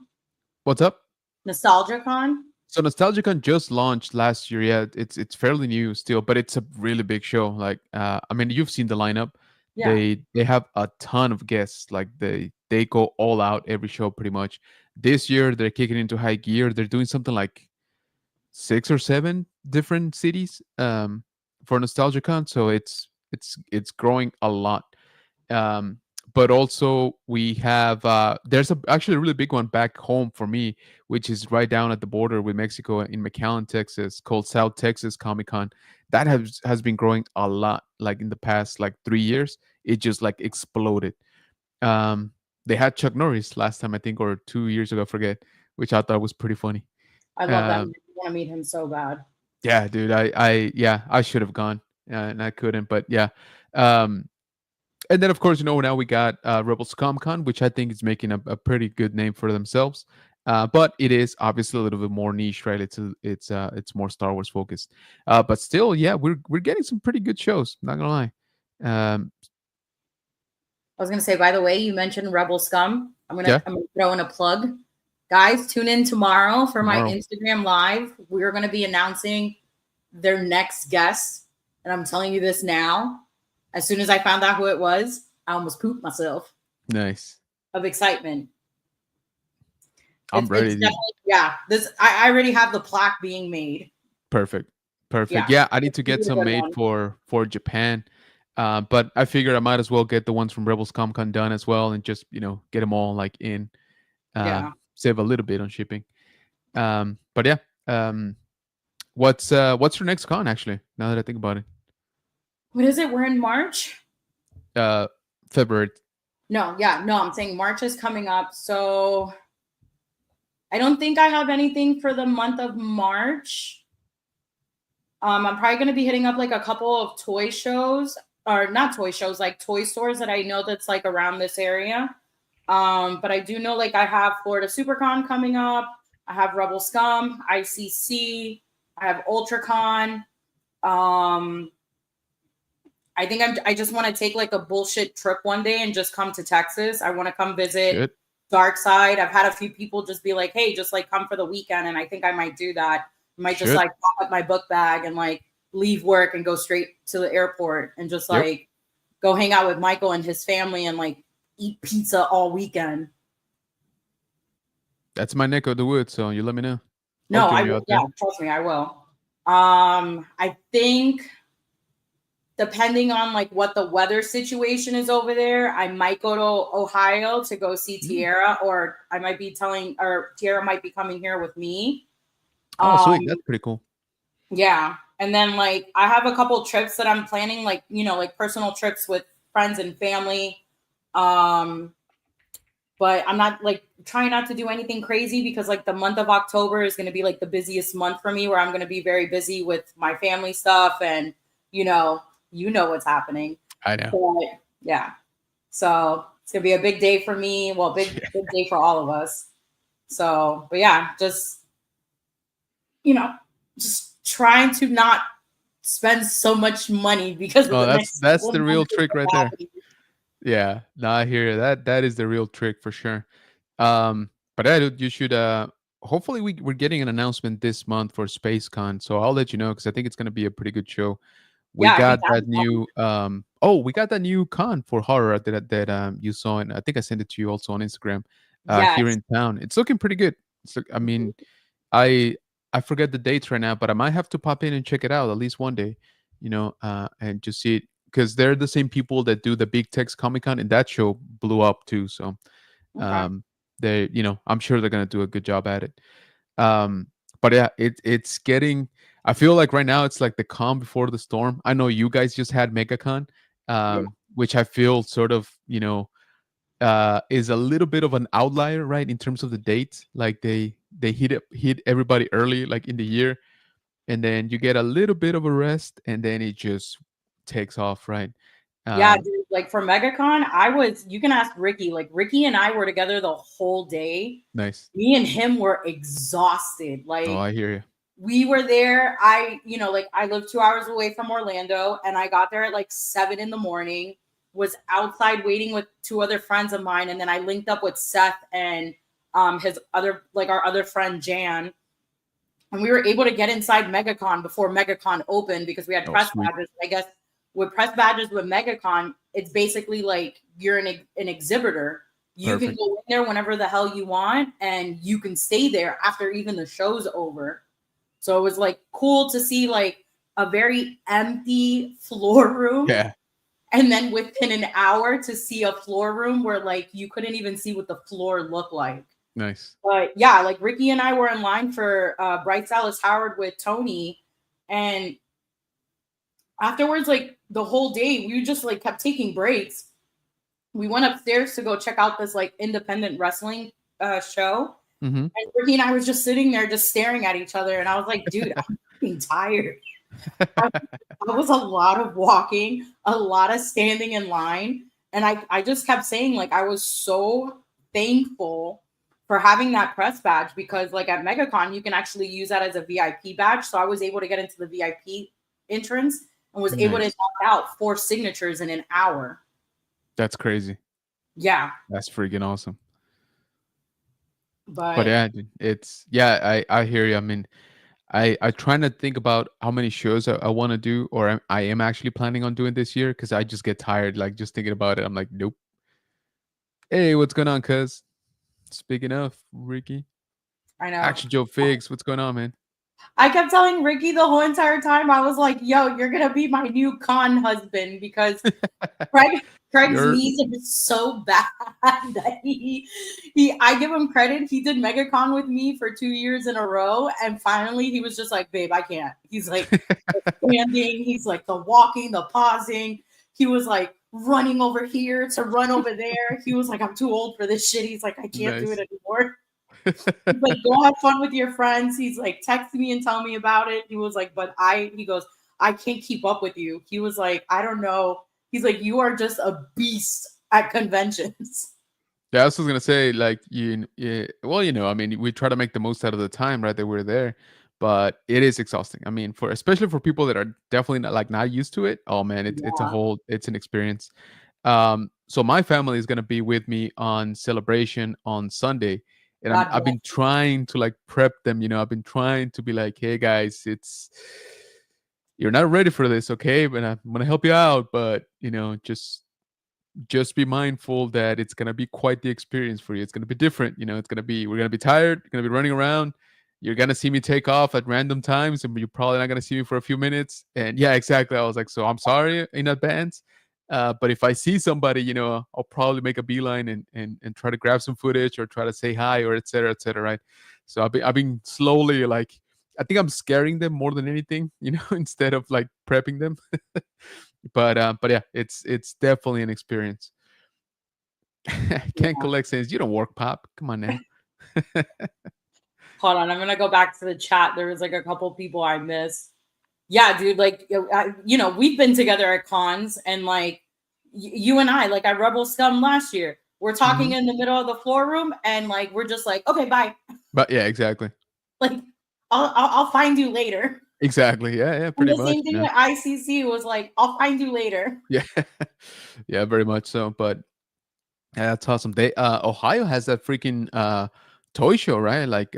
what's up? NostalgiaCon? So Nostalgicon just launched last year. Yeah, it's fairly new still, but it's a really big show. Like, I mean, you've seen the lineup. Yeah. They have a ton of guests. Like they go all out every show pretty much. This year they're kicking into high gear. They're doing something like 6 or 7 different cities for Nostalgicon. So it's growing a lot. Um, but also we have there's actually a really big one back home for me, which is right down at the border with Mexico in McAllen, Texas, called South Texas Comic Con. That has been growing a lot. Like in the past like 3 years, it just like exploded. Um, they had Chuck Norris last time, I think, or 2 years ago, I forget, which I thought was pretty funny. I love that. I Um, want to meet him so bad. yeah, dude, I should have gone, and I couldn't, but yeah. Um, and then of course, now we got Rebels Comic Con, which I think is making a pretty good name for themselves. But it is obviously a little bit more niche, right? It's more Star Wars focused. But still, yeah, we're getting some pretty good shows. Not gonna lie. Um, I was gonna say, by the way, you mentioned Rebel Scum. I'm yeah, gonna throw in a plug. Guys, tune in tomorrow for my tomorrow. Instagram live. We're gonna be announcing their next guest, and I'm telling you this now. As soon as I found out who it was, I almost pooped myself Nice. of excitement. I'm It's ready. definitely, yeah. I already have the plaque being made. Perfect. Yeah. Yeah, I need to It's get a some good made one. for Japan. But I figured I might as well get the ones from Rebels Comic Con done as well, and just get them all like in. Yeah. Save a little bit on shipping. But yeah. What's your next con actually? Now that I think about it. What is it? We're in March. February. No, yeah, no, I'm saying March is coming up. So I don't think I have anything for the month of March. I'm probably going to be hitting up like a couple of toy shows, or not toy shows, like toy stores that I know that's like around this area. But I do know like I have Florida SuperCon coming up. I have Rebel Scum, ICC. I have UltraCon. I think I just want to take like a bullshit trip one day and just come to Texas. I want to come visit Shit. Dark Side. I've had a few people just be like, hey, just like come for the weekend. And I think I might do that. I might just Shit. like pack up my book bag and like leave work and go straight to the airport and just Yep. like go hang out with Michael and his family and like eat pizza all weekend. That's my neck of the woods, so you let me know. No, I'll I join you will. out there. Yeah, trust me, I will. I think depending on like what the weather situation is over there, I might go to Ohio to go see Tierra, or I might be or Tierra might be coming here with me. Oh, sweet. That's pretty cool. Yeah. And then like I have a couple trips that I'm planning, like, like personal trips with friends and family. But I'm not like trying not to do anything crazy because like the month of October is going to be like the busiest month for me, where I'm going to be very busy with my family stuff and you know what's happening. I know. But, yeah. So it's gonna be a big day for me. Well, big day for all of us. So, but yeah, just just trying to not spend so much money because of that's the real trick right there. Yeah, no, I hear you. That is the real trick for sure. But yeah, dude, you should hopefully we're getting an announcement this month for SpaceCon, so I'll let you know because I think it's gonna be a pretty good show. We got that new we got that new con for horror that you saw, and I think I sent it to you also on Instagram here in town. It's looking pretty good. I mean, I I forget the dates right now, but I might have to pop in and check it out at least one day, and just see it because they're the same people that do the Big Tex Comic Con, and that show blew up too. So Okay. they, I'm sure they're gonna do a good job at it. Um, but yeah, it's getting. I feel like right now it's like the calm before the storm. I know you guys just had MegaCon, Yeah. which I feel sort of, is a little bit of an outlier, right, in terms of the dates. Like they hit everybody early, like in the year, and then you get a little bit of a rest, and then it just takes off, right? Yeah, Um, dude, like for MegaCon, you can ask Ricky. Like Ricky and I were together the whole day. nice. Me and him were exhausted. Oh, Like I hear you. we were there. Like I live 2 hours away from Orlando, and I got there at like 7 in the morning, was outside waiting with two other friends of mine, and then I linked up with Seth and our other friend Jan, and we were able to get inside MegaCon before MegaCon opened because we had Oh, press sweet. badges. I guess with press badges with MegaCon, it's basically like you're an exhibitor. You can Perfect. go in there whenever the hell you want, and you can stay there after even the show's over. So it was like cool to see like a very empty floor room, Yeah. and then within an hour to see a floor room where like you couldn't even see what the floor looked like. Nice. But yeah, like Ricky and I were in line for Bryce Dallas Howard with Tony, and afterwards, like the whole day, we just like kept taking breaks. We went upstairs to go check out this like independent wrestling show, Mm-hmm. and Ricky and I was just sitting there, just staring at each other, and I was like, "Dude, I'm fucking tired." I, that was a lot of walking, a lot of standing in line, and I just kept saying like I was so thankful for having that press badge because like at MegaCon you can actually use that as a VIP badge. So I was able to get into the VIP entrance and was able to Nice. knock out 4 signatures in an hour. That's crazy. Yeah, That's freaking awesome. But but yeah, dude, I hear you. I mean, I trying to think about how many shows I want to do, or I am actually planning on doing this year because I just get tired, like just thinking about it. I'm like, nope. Hey, what's going on, cuz? Speaking of Ricky, I know. Action Joe Figs, what's going on, man? I kept telling Ricky the whole entire time. I was like, "Yo, you're gonna be my new con husband," because Craig's You're knees are so bad that I give him credit. He did MegaCon with me for 2 years in a row, and finally he was just like, "Babe, I can't." He's like the standing, he's like the walking, the pausing. He was like running over here to run over there. He was like, "I'm too old for this shit." He's like, "I can't do it nice. anymore." He's like, "Go have fun with your friends." He's like, "Text me and tell me about it." He was like, he goes, "I can't keep up with you." He was like, "I don't know." He's like, "You are just a beast at conventions." Yeah, I was just gonna say, like, well, I mean, we try to make the most out of the time, right, that we're there, but it is exhausting. I mean, especially for people that are definitely not used to it. Oh man, Yeah. it's an experience. So my family is gonna be with me on Celebration on Sunday, and God I've bless. been trying to like prep them. I've been trying to be like, hey guys, you're not ready for this, okay? But I'm gonna help you out, but just be mindful that it's gonna be quite the experience for you. It's gonna be different. We're gonna be tired. You're gonna be running around. You're gonna see me take off at random times, and you're probably not gonna see me for a few minutes. And yeah, exactly. I was like, so I'm sorry in advance. But if I see somebody, I'll probably make a beeline and try to grab some footage or try to say hi or et cetera, right? So I've been slowly like I think I'm scaring them more than anything, instead of like prepping them. But yeah, it's definitely an experience. Can't Yeah. collect says you don't work, pop. Come on now. Hold on, I'm gonna go back to the chat. There was like a couple people I missed. Yeah, dude. Like, we've been together at cons, and like, you and I, like, I Rebel Scum last year. We're talking Mhm. in the middle of the floor room, and like, we're just like, okay, bye. But yeah, exactly. Like, I'll find you later. Exactly. Yeah, And pretty the much. same thing with ICC was like, I'll find you later. Yeah. Yeah, very much so. But yeah, that's awesome. Ohio has that freaking toy show, right? Like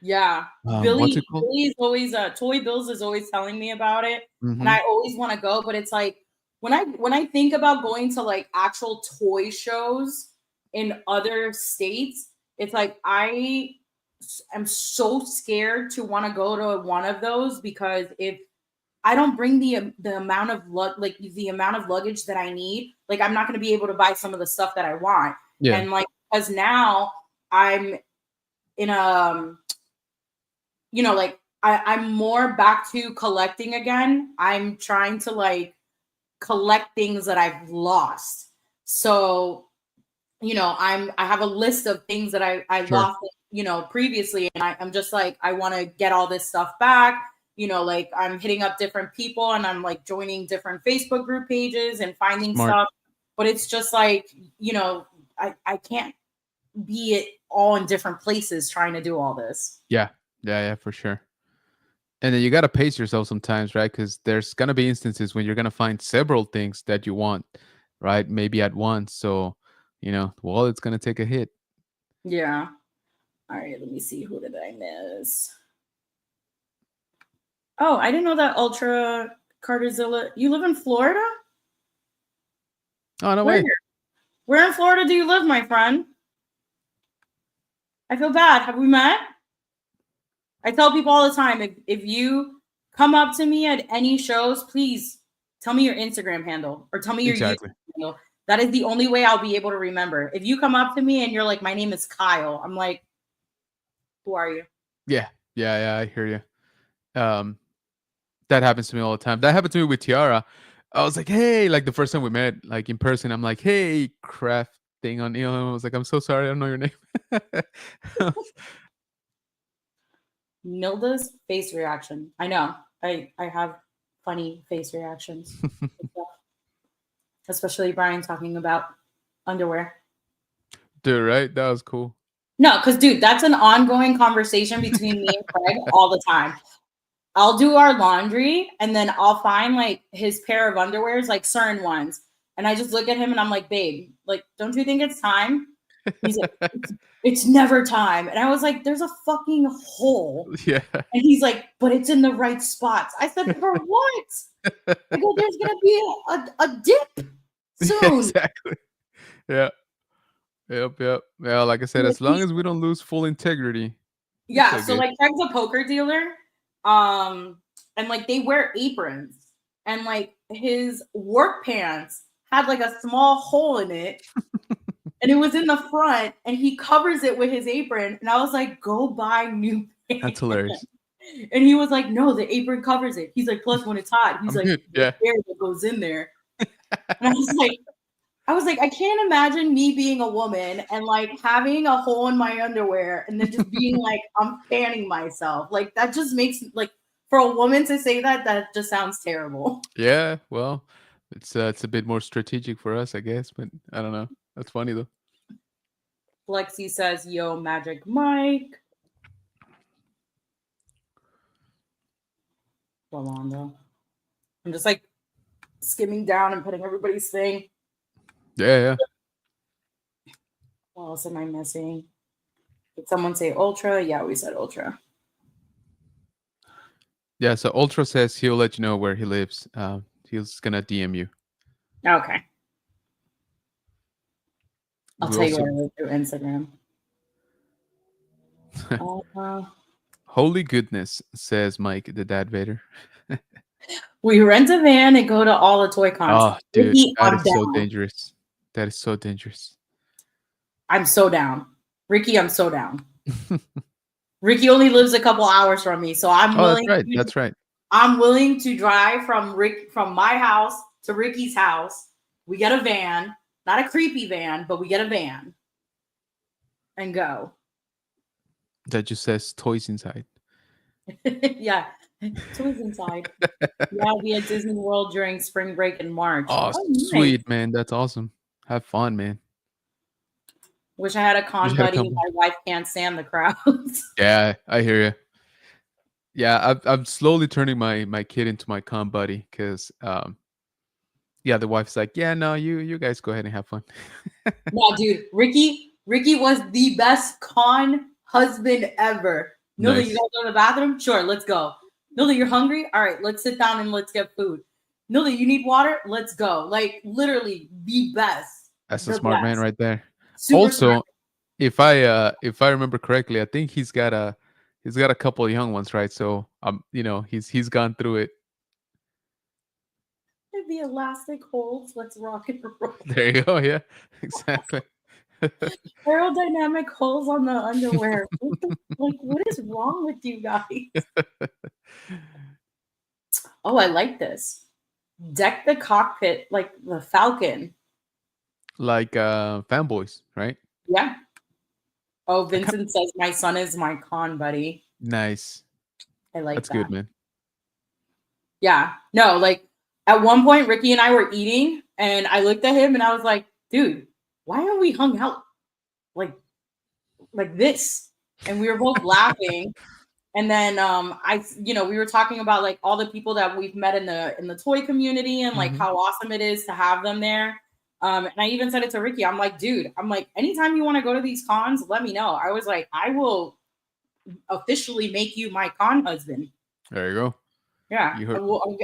Yeah, what's it called? Billy's always Toy Bills is always telling me about it, and Mm-hmm. I always want to go. But it's like when I think about going to like actual toy shows in other states, it's like I am so scared to want to go to one of those, because if I don't bring the amount of the amount of luggage that I need, like I'm not going to be able to buy some of the stuff that I want. Yeah. And like, because now I'm in a, like I'm more back to collecting again. I'm trying to like collect things that I've lost. So, I have a list of things that I Sure. lost, previously. And I'm just like, I want to get all this stuff back. Like I'm hitting up different people and I'm like joining different Facebook group pages and finding Smart. stuff. But it's just like, I can't be it all in different places trying to do all this. Yeah, for sure. And then you got to pace yourself sometimes, right? Because there's going to be instances when you're going to find several things that you want, right? Maybe at once. So, the wallet's going to take a hit. Yeah. All right, let me see. Who did I miss? Oh, I didn't know that Ultra Carterzilla. You live in Florida? Oh, no way. Where in Florida do you live, my friend? I feel bad. Have we met? I tell people all the time, if you come up to me at any shows, please tell me your Instagram handle or tell me your YouTube handle. That is the only way I'll be able to remember. If you come up to me and you're like, my name is Kyle, I'm like, who are you? Yeah, I hear you. That happens to me all the time. That happened to me with Tiara. I was like, hey, like the first time we met, like in person, I'm like, hey, craft thing on Elon. I was like, I'm so sorry, I don't know your name. Nilda's face reaction. I know. I have funny face reactions. Especially Brian talking about underwear. Dude, right? That was cool. No, because dude, that's an ongoing conversation between me and Craig all the time. I'll do our laundry and then I'll find like his pair of underwears, like certain ones. And I just look at him and I'm like, babe, like, don't you think it's time? He's like, it's never time. And I was like, there's a fucking hole. Yeah. And he's like, but it's in the right spots. I said, for what? I go, there's going to be a dip soon. Yeah, exactly. Yeah. Yep. Yeah, like I said, as long as we don't lose full integrity. Yeah. So like Craig's a poker dealer. And like they wear aprons. And like his work pants had like a small hole in it. And it was in the front, and he covers it with his apron. And I was like, go buy new pants. That's hilarious. And he was like, no, the apron covers it. He's like, plus when it's hot, he's like, yeah, the air that goes in there. And I was like, I can't imagine me being a woman and like having a hole in my underwear and then just being like, I'm fanning myself. Like that just makes like for a woman to say that just sounds terrible. Yeah, well, it's a bit more strategic for us, I guess, but I don't know. That's funny though. Lexi says, yo, Magic Mike. Rolando. I'm just like skimming down and putting everybody's thing. Yeah. What else am I missing? Did someone say Ultra? Yeah, we said Ultra. Yeah, so Ultra says he'll let you know where he lives. He's gonna DM you. Okay. I'll tell you where I live through Instagram. Holy goodness, says Mike, the Dad Vader. We rent a van and go to all the toy cons. Oh, dude, that is so dangerous. That is so dangerous. I'm so down. Ricky, I'm so down. Ricky only lives a couple hours from me, so I'm willing. That's right. I'm willing to drive from my house to Ricky's house. We get a van, not a creepy van, but we get a van and go. That just says toys inside. Yeah, toys inside. Yeah, I'll be at Disney World during spring break in March. Oh, sweet, man. That's awesome. Have fun, man. Wish I had a con buddy. My wife can't stand the crowds. Yeah, I hear you. Yeah, I'm slowly turning my kid into my con buddy because, yeah, the wife's like, yeah, no, you guys go ahead and have fun. No, dude, Ricky was the best con husband ever. Nilda, you gotta go to the bathroom? Sure, let's go. Nilda, you're hungry? All right, let's sit down and let's get food. Nilda, you need water? Let's go. Like literally the best. That's a smart man right there. Super also, smart. if I remember correctly, I think he's got a couple of young ones, right? So he's gone through it. The elastic holds. Let's rock and roll. There you go. Yeah, exactly. Aerodynamic holes on the underwear. What is wrong with you guys? Oh, I like this. Deck the cockpit like the Falcon. Like fanboys, right? Yeah. Oh, I Vincent says my son is my con buddy. Nice. I like That's that. good, man. Yeah. No, like at one point, Ricky and I were eating, and I looked at him and I was like, dude, why aren't we hung out like this? And we were both laughing. And then we were talking about like all the people that we've met in the toy community and like how awesome it is to have them there. And I even said it to Ricky. I'm like, dude, anytime you want to go to these cons, let me know. I was like, I will officially make you my con husband. There you go. Yeah, You heard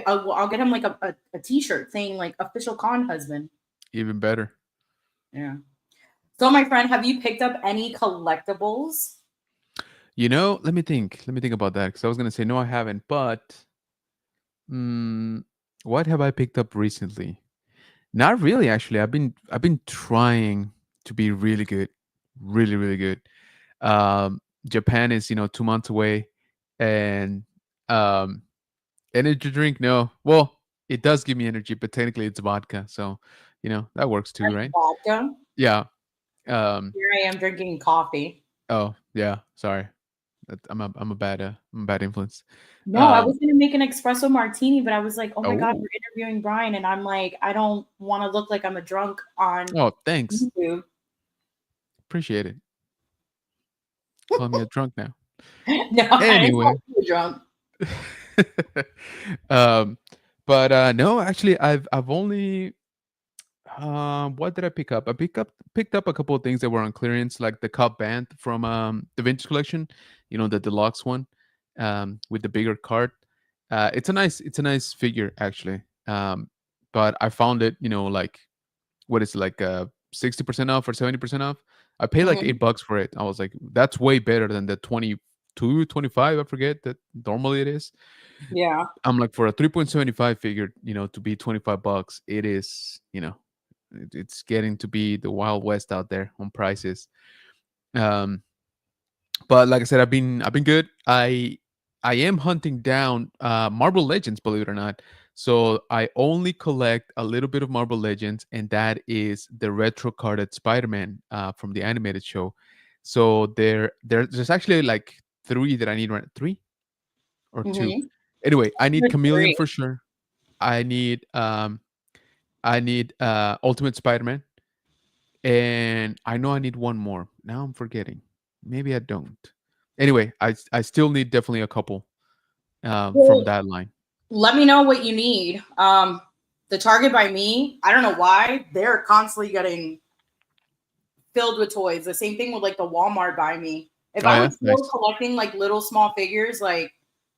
I'll get him like a t-shirt saying like official con husband. even better. Yeah. So, my friend, have you picked up any collectibles? Let me think. Let me think about that because I was gonna say no, I haven't. But what have I picked up recently? Not really, actually. I've been trying to be really good, really really good. Japan is 2 months away, and um, energy drink. No, well, it does give me energy, but technically it's vodka, so that works too, right? Vodka. Yeah. Here I am drinking coffee. Oh yeah. Sorry, I'm a bad influence. No, I was gonna make an espresso martini, but I was like, oh my God, Oh. we're interviewing Brian, and I'm like, I don't want to look like I'm a drunk on Oh, thanks. YouTube. Appreciate it. Call me a drunk now. No, I didn't Anyway. call you a drunk. But no, actually, I've only what did I pick up? I picked up a couple of things that were on clearance, like the cup band from the vintage collection, the deluxe one, with the bigger card. It's a nice figure actually. But I found it, like what is it, like 60% off or 70% off. I paid like Mhm. $8 for it. I was like, that's way better than the 22, 25. I forget that normally it is. Yeah. I'm like, for a 3.75 figure, to be $25, it is, it's getting to be the Wild West out there on prices. Um, but like I said, I've been good. I am hunting down Marvel Legends, believe it or not. So I only collect a little bit of Marvel Legends, and that is the retro carded Spider-Man from the animated show. So there's actually like three that I need, right? Three or two. Mhm. Anyway, I need Good Chameleon grief. for sure. I need Ultimate Spider-Man, and I know I need one more. Now I'm forgetting. Maybe I don't. Anyway, I still need definitely a couple from Well, that line. let me know what you need. The Target by me, I don't know why they're constantly getting filled with toys. The same thing with like the Walmart by me. If Oh I yeah, was still nice. collecting like little small figures, like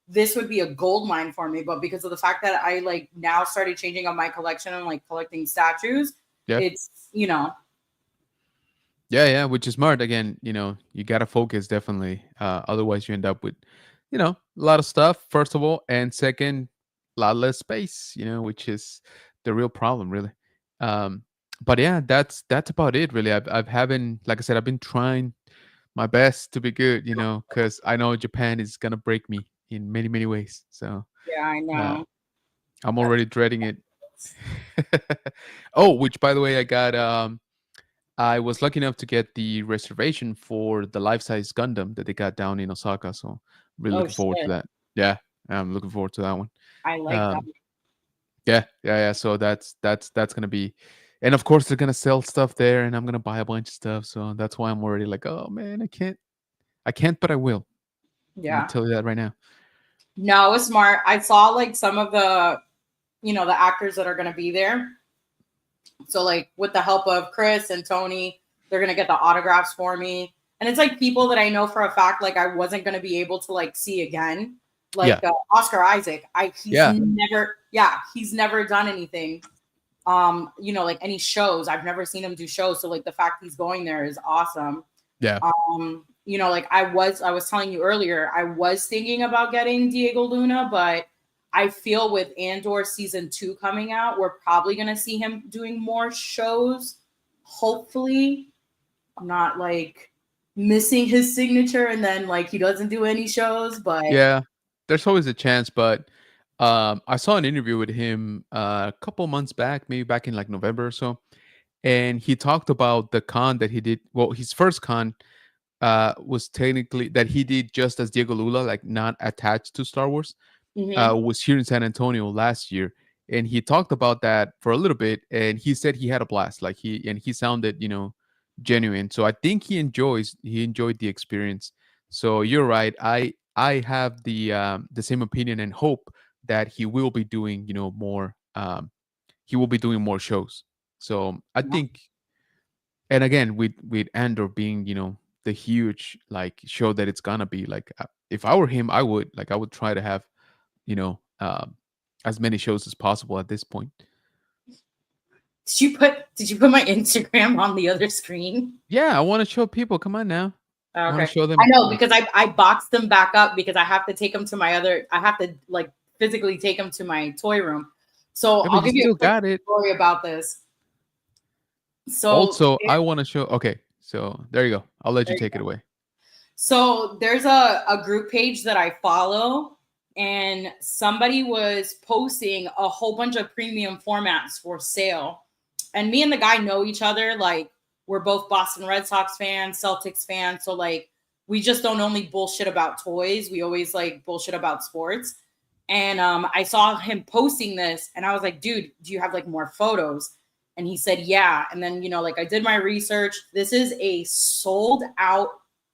this would be a gold mine for me. But because of the fact that I like now started changing up my collection and like collecting statues, Yeah, it's yeah. Which is smart. Again, you gotta focus definitely. Otherwise, you end up with, a lot of stuff. First of all, and second, a lot less space. Which is the real problem, really. Um, but yeah, that's about it, really. I've haven't, like I said, I've been trying my best to be good, because I know Japan is gonna break me in many, many ways. So yeah, I uh, know. I'm already dreading it. Oh, which by the way, I was lucky enough to get the reservation for the life-size Gundam that they got down in Osaka. So really Oh looking forward to shit. that. Yeah, I'm looking forward to that one. I like that. Um, yeah. So that's gonna be, and of course they're gonna sell stuff there, and I'm gonna buy a bunch of stuff. So that's why I'm already like, oh man, I can't, but I will. I'm gonna Yeah. tell you that right now. No, it's smart. I saw like some of the actors that are gonna be there. So like with the help of Chris and Tony, they're gonna get the autographs for me. And it's like people that I know for a fact like I wasn't gonna be able to like see again. Yeah, Like Oscar Isaac. yeah, He's never done anything. Like any shows. I've never seen him do shows. So like the fact he's going there is awesome. Yeah. You know, like I was telling you earlier, I was thinking about getting Diego Luna, but I feel with Andor season 2 coming out, we're probably gonna see him doing more shows. Hopefully, I'm not like missing his signature and then like he doesn't do any shows, but Yeah. There's always a chance, but I saw an interview with him a couple months back, maybe back in like November or so, and he talked about the con that he did. Well, his first con was technically that he did just as Diego Lula, like not attached to Star Wars, mhm. was here in San Antonio last year, and he talked about that for a little bit, and he said he had a blast. Like he sounded, genuine. So I think he enjoyed the experience. So you're right. I have the same opinion and hope that he will be doing, more. He will be doing more shows. So I think, and again, with Andor being, the huge like show that it's gonna be, like if I were him, I would try to have, you know, um, as many shows as possible at this point. Did you put my Instagram on the other screen? Yeah, I want to show people. Come on now, Oh, I want okay. to show I them. know because I boxed them back up because I have to take them to my other. I have to like physically take them to my toy room. So Yeah, I'll but you give you still a quick got it. story about this. So Also, I want to show. Okay, so there you go. I'll let you there you take it go. away. So there's a group page that I follow, and somebody was posting a whole bunch of premium formats for sale. And me and the guy know each other. Like we're both Boston Red Sox fans, Celtics fans. So like we just don't only bullshit about toys. We always like bullshit about sports. And I saw him posting this, and I was like, dude, do you have like more photos? And he said, yeah. And then, like I did my research. This is a sold out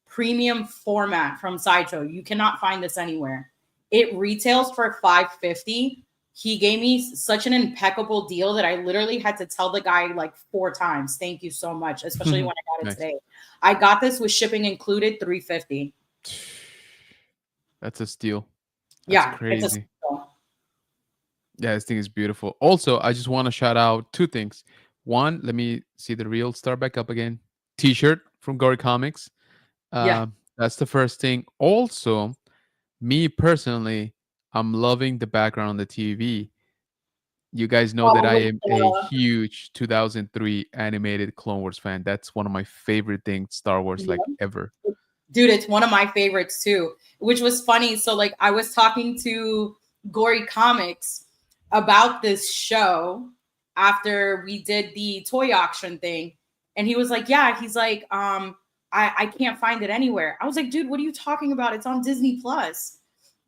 premium format from Sideshow. You cannot find this anywhere. It retails for $550. He gave me such an impeccable deal that I literally had to tell the guy like 4 times, thank you so much, especially when I got it Nice. today. I got this with shipping included, $350. That's a steal. That's Yeah, it's a crazy. steal. Yeah, this thing is beautiful. Also, I just want to shout out two things. One, let me see the reel start back up again. T-shirt from Gory Comics. Yeah. That's the first thing. Also, me personally, I'm loving the background on the TV. You guys know that Oh, I with am a huge 2003 animated Clone Wars fan. That's one of my favorite things Star Wars like yeah. ever. Dude, it's one of my favorites too, which was funny. So, like, I was talking to Gory Comics about this show after we did the toy auction thing. And he was like, yeah, he's like, I can't find it anywhere. I was like, dude, what are you talking about? It's on Disney Plus.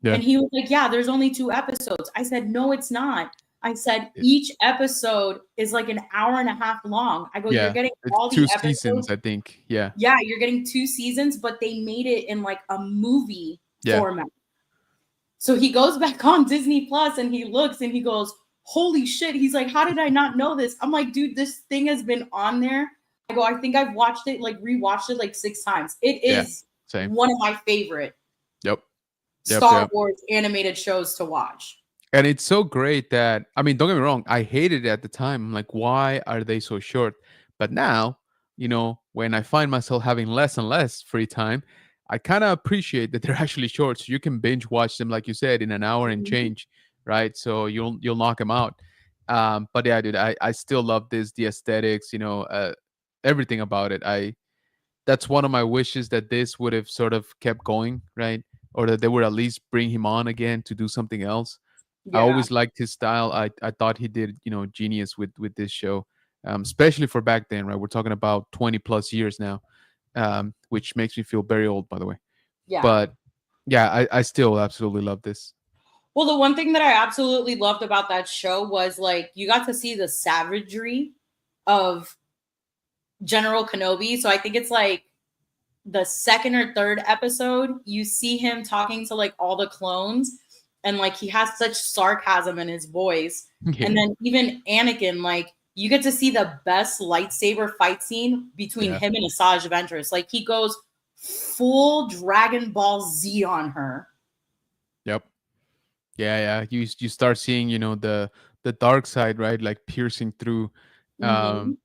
Yeah. And he was like, yeah, there's only 2 episodes. I said, no, it's not. I said, It- each episode is like an hour and a half long. I go, you're yeah. getting It's all two the seasons, episodes. I think. Yeah. Yeah, you're getting 2 seasons, but they made it in like a movie Yeah. format. So he goes back on Disney Plus and he looks and he goes, holy shit. He's like, how did I not know this? I'm like, dude, this thing has been on there. I go, I think I've watched it, like rewatched it like 6 times. It Yeah. is Same. one of my favorite Yep. Star Yep. Wars animated shows to watch. And it's so great that, I mean, don't get me wrong, I hated it at the time. I'm like, why are they so short? But now, when I find myself having less and less free time, I kind of appreciate that they're actually short. So you can binge watch them, like you said, in an hour and Mhm. change, right? So you'll knock them out. But yeah, dude, I still love this, the aesthetics, everything about it. That's one of my wishes, that this would have sort of kept going, right? Or that they would at least bring him on again to do something else. I Yeah. always liked his style. I thought he did, genius with this show, especially for back then, right? We're talking about 20 plus years now, which makes me feel very old, by the way. Yeah. But yeah, I still absolutely love this. Well, the one thing that I absolutely loved about that show was like you got to see the savagery of General Kenobi. So I think it's like the second or third episode, you see him talking to like all the clones, and like he has such sarcasm in his voice. And Yeah, then even Anakin, like you get to see the best lightsaber fight scene between yeah, him and Asajj Ventress. Like he goes full Dragon Ball Z on her. yep, yeah. You start seeing, the dark side, right? Like piercing through, Mm-hmm. um,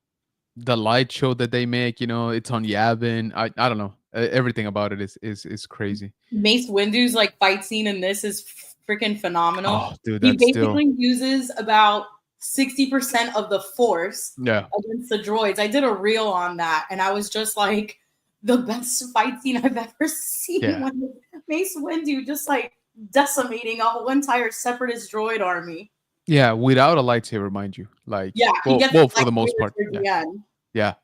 the light show that they make. It's on Yavin. I don't know. everything about it is crazy. Mace Windu's like fight scene in this is freaking phenomenal. Oh, dude, He that's still basically uses about 60% of the force yeah. against the droids. I did a reel on that, and I was just like, the best fight scene I've ever seen. Yeah. When Mace Windu just like decimating a whole entire separatist droid army. Yeah, without a lightsaber, mind you. Like, Yeah, he well, gets well, the for the most lightsaber part. towards Yeah, the end. yeah,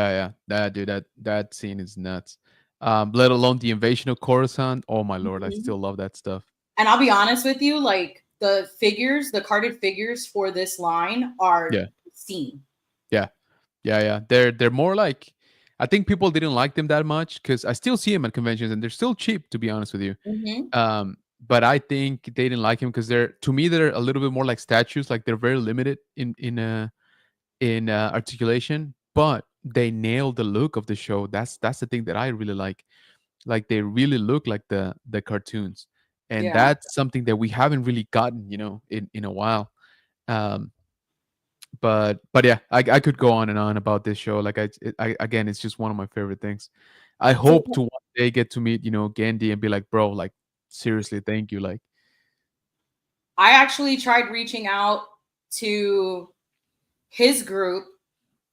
yeah. That dude, that scene is nuts. Let alone the invasion of Coruscant. Oh my lord, I Mhm. still love that stuff. And I'll be honest with you, like the figures, the carded figures for this line are Yeah, seen. yeah, yeah. They're more like. I think people didn't like them that much because I still see them at conventions and they're still cheap, to be honest with you. Mm-hmm. But I think they didn't like him because they're, to me, they're a little bit more like statues. Like they're very limited in articulation, but they nailed the look of the show. That's the thing that I really like. Like they really look like the cartoons, and Yeah. that's something that we haven't really gotten, in a while. Um, but yeah, I could go on and on about this show. Like I again, it's just one of my favorite things. I So hope to one day get to meet Gandhi and be like, bro, like seriously, thank you. Like, I actually tried reaching out to his group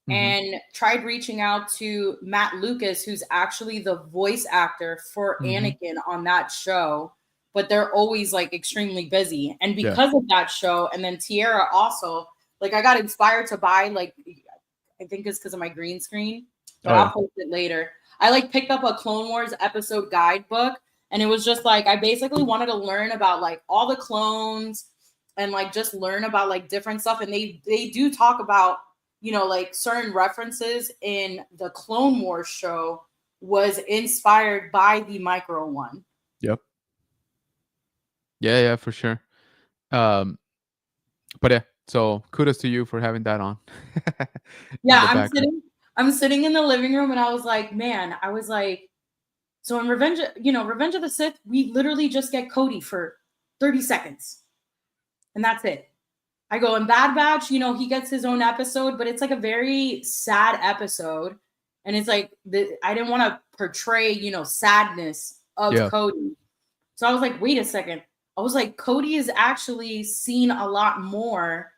mhm, and tried reaching out to Matt Lucas, who's actually the voice actor for mhm, Anakin on that show, but they're always like extremely busy. And yeah, because of that show, and then Tierra also, like I got inspired to buy, like, I think it's because of my green screen, but oh I'll yeah, post it later. I like picked up a Clone Wars episode guidebook, and it was just like I basically wanted to learn about like all the clones and like just learn about like different stuff. And they do talk about, like certain references in the Clone Wars show was inspired by the Micro one. yep, yeah, for sure. Um, but yeah, so kudos to you for having that on in Yeah, the background. I'm sitting in the living room and I was like, man, so in Revenge of the Sith, we literally just get Cody for 30 seconds. And that's it. I go in Bad Batch, he gets his own episode, but it's like a very sad episode. And it's like I didn't want to portray, sadness of Yeah, Cody. So I was like, wait a second. I was like, Cody is actually seen a lot more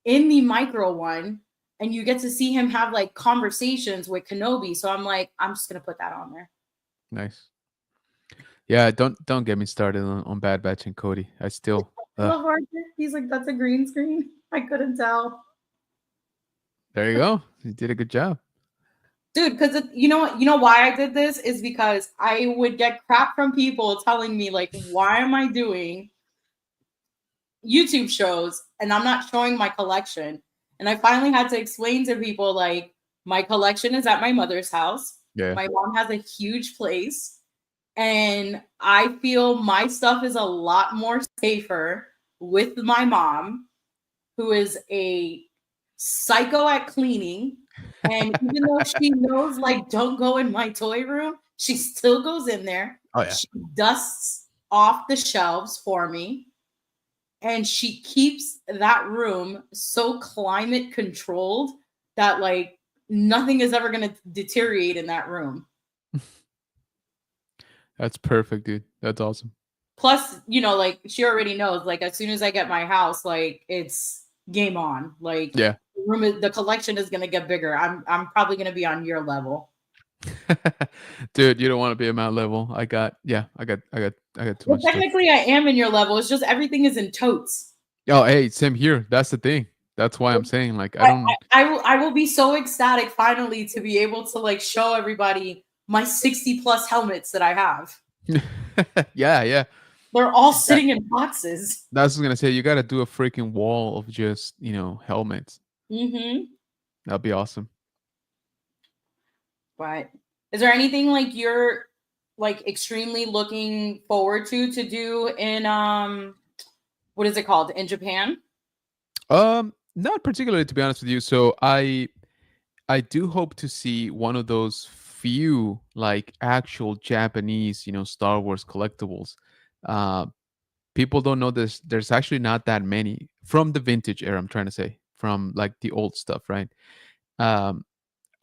in the Micro one, and you get to see him have like conversations with Kenobi. So I'm like, I'm just gonna put that on there. nice. Yeah, don't get me started on Bad Batch and Cody. I still I love Arthur. He's like, that's a green screen. I couldn't tell. there you go. You did a good job. Dude, because you know why I did this is because I would get crap from people telling me like, why am I doing YouTube shows and I'm not showing my collection? And I finally had to explain to people like, my collection is at my mother's house. Yeah. My mom has a huge place, and I feel my stuff is a lot more safer with my mom, who is a psycho at cleaning. And even though she knows, like, don't go in my toy room, she still goes in there. Oh yeah. She dusts off the shelves for me. And she keeps that room so climate controlled that, like, nothing is ever going to deteriorate in that room. That's perfect, dude. That's awesome. Plus, like, she already knows, like, as soon as I get my house, like, it's game on. Like, Yeah. the collection is going to get bigger. I'm probably going to be on your level. Dude, you don't want to be at my level. I got too Well, much stuff. technically, I am in your level. It's just everything is in totes. Oh, hey, same here. That's the thing. That's why I'm saying, like, I don't. I will be so ecstatic finally to be able to like show everybody my 60 plus helmets that I have. Yeah. They're all sitting in boxes. That's what I was gonna say. You got to do a freaking wall of just helmets. Mm-hmm. That'd be awesome. But is there anything like you're like extremely looking forward to do in what is it called, in Japan? Not particularly, to be honest with you. So I do hope to see one of those few like actual Japanese, Star Wars collectibles. Uh, People don't know this. There's actually not that many from the vintage era. I'm trying to say from like the old stuff, right? Um,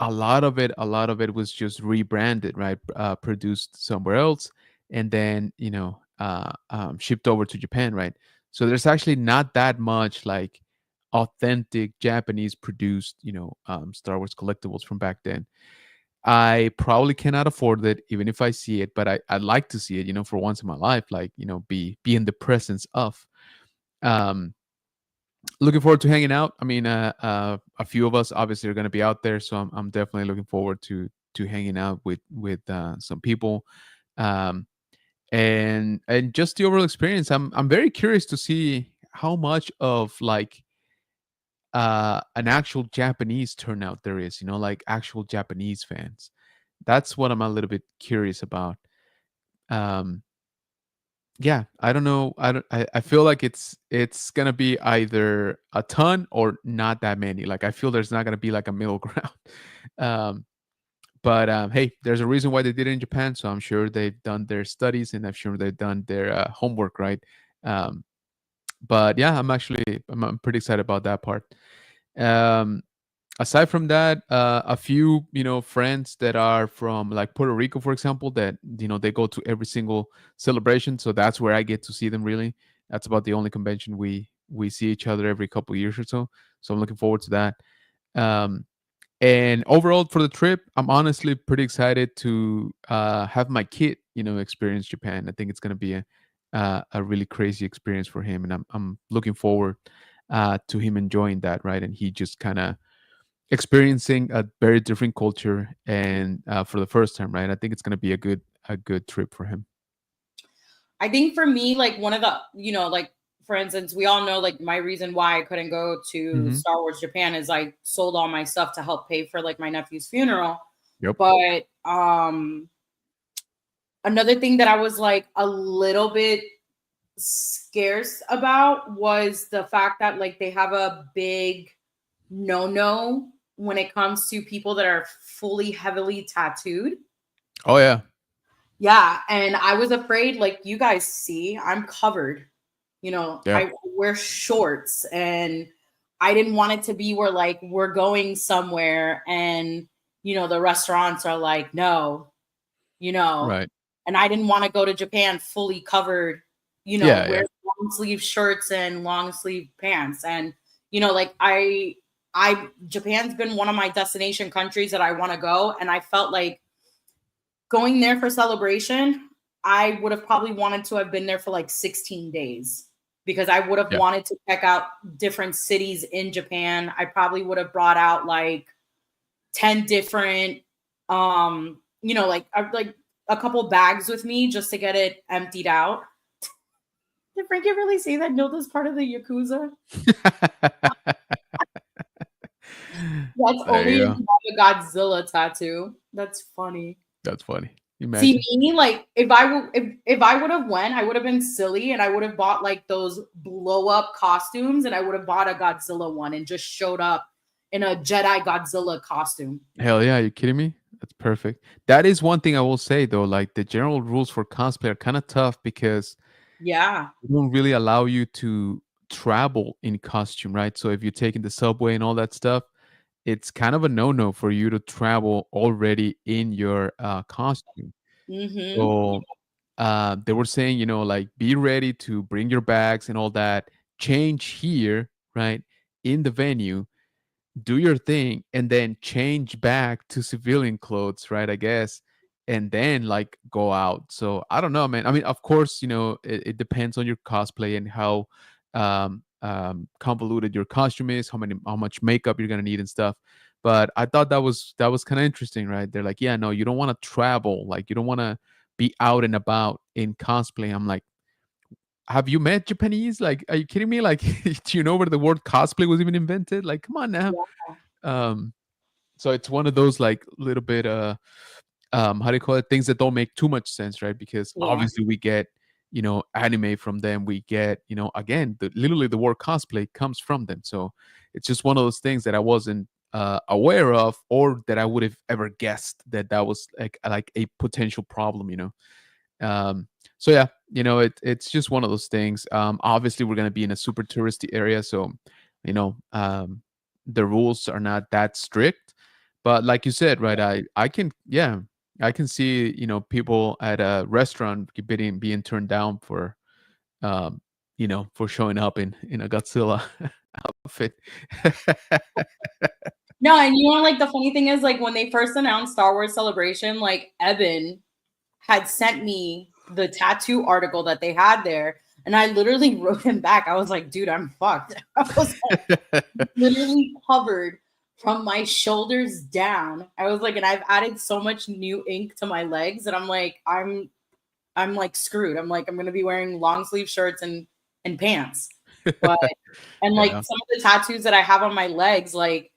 a lot of it was just rebranded, right? Produced somewhere else, and then shipped over to Japan, right? So there's actually not that much like authentic Japanese produced, Star Wars collectibles from back then. I probably cannot afford it, even if I see it, but I'd like to see it, for once in my life, like, be in the presence of. Um, Looking forward to hanging out. I mean, a few of us obviously are going to be out there, so I'm definitely looking forward to hanging out with some people, um, and just the overall experience. I'm very curious to see how much of like an actual Japanese turnout there is. Like actual Japanese fans. That's what I'm a little bit curious about. Um, yeah, I don't know. I feel like it's gonna be either a ton or not that many. Like I feel there's not gonna be like a middle ground. um but hey, there's a reason why they did it in Japan, so I'm sure they've done their studies and I'm sure they've done their homework, right? um but yeah, I'm pretty excited about that part. um Aside from that, a few friends that are from like Puerto Rico, for example, that they go to every single celebration, so that's where I get to see them. Really, that's about the only convention we see each other every couple of years or so. So I'm looking forward to that. um and overall for the trip, I'm honestly pretty excited to have my kid experience Japan. I think it's going to be a really crazy experience for him, and I'm looking forward to him enjoying that, right? And he just kind of experiencing a very different culture, and for the first time, right? I think it's going to be a good trip for him. I think for me, like one of the, like for instance, we all know like my reason why I couldn't go to Hmm. Star Wars Japan is I sold all my stuff to help pay for like my nephew's funeral. Yep. But another thing that I was like a little bit scarce about was the fact that like they have a big no when it comes to people that are fully heavily tattooed. Oh yeah. Yeah, and I was afraid, like you guys see, I'm covered. Yeah. I wear shorts, and I didn't want it to be where like we're going somewhere and the restaurants are like, no, you know, Right. and I didn't want to go to Japan fully covered, Yeah. wear Yeah. long sleeve shirts and long sleeve pants. And, like Japan's been one of my destination countries that I want to go. And I felt like going there for celebration, I would have probably wanted to have been there for like 16 days because I would have Yeah. wanted to check out different cities in Japan. I probably would have brought out like 10 different like a couple bags with me just to get it emptied out. Did Frankie really say that Nilda's part of the Yakuza? That's There only you if go. you have a Godzilla tattoo. That's funny. That's funny. See Imagine. me, like if I would have went, I would have been silly and I would have bought like those blow up costumes and I would have bought a Godzilla one and just showed up in a Jedi Godzilla costume. Hell yeah, are you kidding me? That's perfect. That is one thing I will say though, like the general rules for cosplay are kind of tough because Yeah. they don't really allow you to travel in costume, right? So if you're taking the subway and all that stuff, it's kind of a no-no for you to travel already in your costume. Mm-hmm. So they were saying, like be ready to bring your bags and all that, change here, right, in the venue, do your thing, and then change back to civilian clothes, right? I guess, and then like go out. So I don't know, man. I mean, of course, it depends on your cosplay and how convoluted your costume is, how much makeup you're gonna need and stuff. But I thought that was kind of interesting, right? They're like, yeah, no, you don't want to travel, like you don't want to be out and about in cosplay. I'm like, have you met Japanese? Like, are you kidding me? Like, do you know where the word cosplay was even invented? Like, come on now. Um, so it's one of those like little bit how do you call it? Things that don't make too much sense, right? Because Yeah. obviously we get anime from them. We get again literally the word cosplay comes from them. So it's just one of those things that I wasn't aware of, or that I would have ever guessed that was like a potential problem. Um, so yeah, it's just one of those things. Obviously we're gonna be in a super touristy area, so you know um, the rules are not that strict, But like you said, right? I can, yeah, I can see, people at a restaurant being turned down for, um, for showing up in a Godzilla outfit. No, and like the funny thing is, like when they first announced Star Wars Celebration, like Evan had sent me the tattoo article that they had there, and I literally wrote him back. I was like, dude, I'm fucked. I was like, literally covered from my shoulders down. I was like, and I've added so much new ink to my legs that I'm like, I'm like screwed. I'm like, I'm gonna be wearing long sleeve shirts and pants. But and like Yeah. some of the tattoos that I have on my legs, like,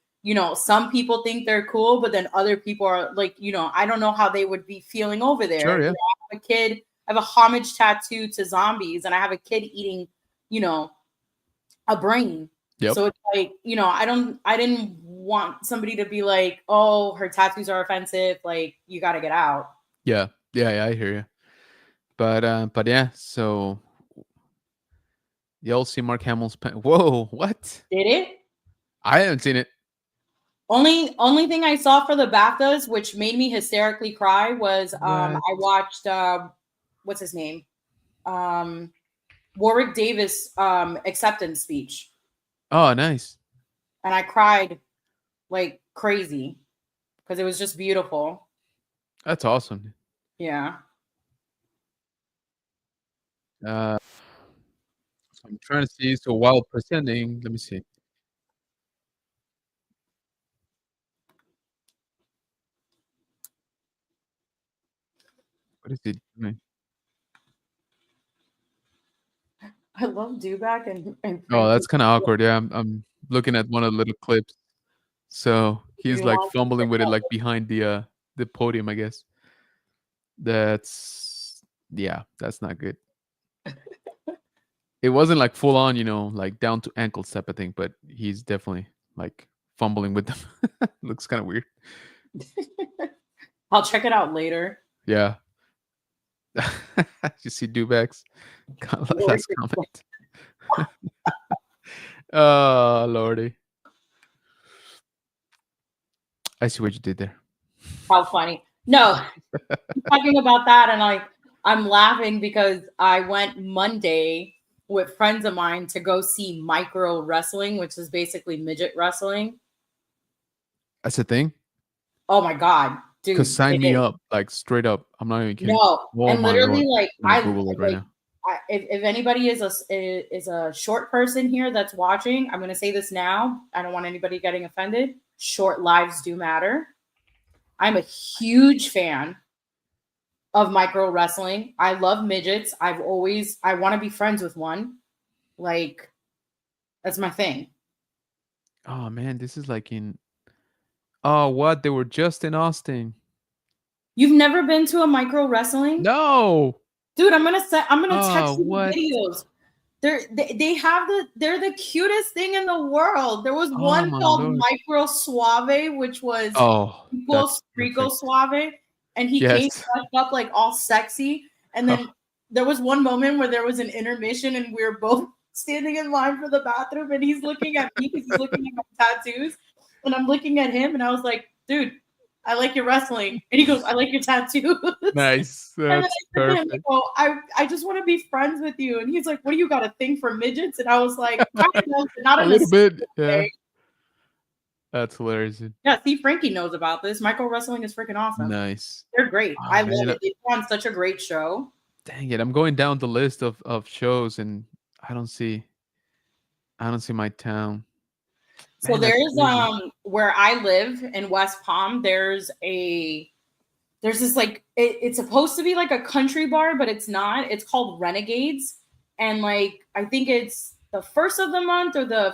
some people think they're cool, but then other people are like, I don't know how they would be feeling over there. Sure, yeah. I have a kid, I have a homage tattoo to zombies, and I have a kid eating, a brain. Yep. So it's like, I didn't want somebody to be like, oh, her tattoos are offensive. Like, you got to get out. Yeah, I hear you. But yeah, so you'll see Mark Hamill's Whoa, what? Did it? I haven't seen it. Only thing I saw for the BAFTAs, which made me hysterically cry, was I watched what's his name? Warwick Davis acceptance speech. Oh, nice. And I cried like crazy because it was just beautiful. That's awesome. Yeah. So I'm trying to see. So while presenting, let me see. What is it doing? I love Dubak and Oh, that's kind of awkward. Yeah, I'm looking at one of the little clips. So he's like fumbling with it, like behind the podium, I guess. That's not good. It wasn't like full on, like down to ankle type of thing, but he's definitely like fumbling with them. Looks kind of weird. I'll check it out later. Yeah. You see Dubak's last comment. Oh, Lordy. I see what you did there. How funny. No, talking about that, and I'm laughing because I went Monday with friends of mine to go see micro wrestling, which is basically midget wrestling. That's a thing? Oh my God, dude. Because sign me up, like straight up. I'm not even kidding. No, and literally, like, I Google it right now. If anybody is a short person here that's watching, I'm going to say this now. I don't want anybody getting offended. Short lives do matter. I'm a huge fan of micro wrestling. I love midgets. I want to be friends with one. Like, that's my thing. Oh man, this is like oh, what? They were just in Austin. You've never been to a micro wrestling? No. Dude, I'm gonna text you what? videos. They're the cutest thing in the world. There was one called Micro Suave, which was Rico Suave, and he came dressed up like all sexy. And then there was one moment where there was an intermission, and we were both standing in line for the bathroom, and he's looking at me because he's looking at my tattoos, and I'm looking at him, and I was like, dude, I like your wrestling. And he goes, I like your tattoos. Nice. That's perfect. Him, I just want to be friends with you. And he's like, what do you got, a thing for midgets? And I was like, not a little bit. Yeah. That's hilarious. Yeah, see, Frankie knows about this. Micro wrestling is freaking awesome. Nice. They're great. I love it. They put on such a great show. Dang it. I'm going down the list of shows and I don't see my town. So there's where I live in West Palm, there's this like it's supposed to be like a country bar, but it's not. It's called Renegades. And like I think it's the first of the month or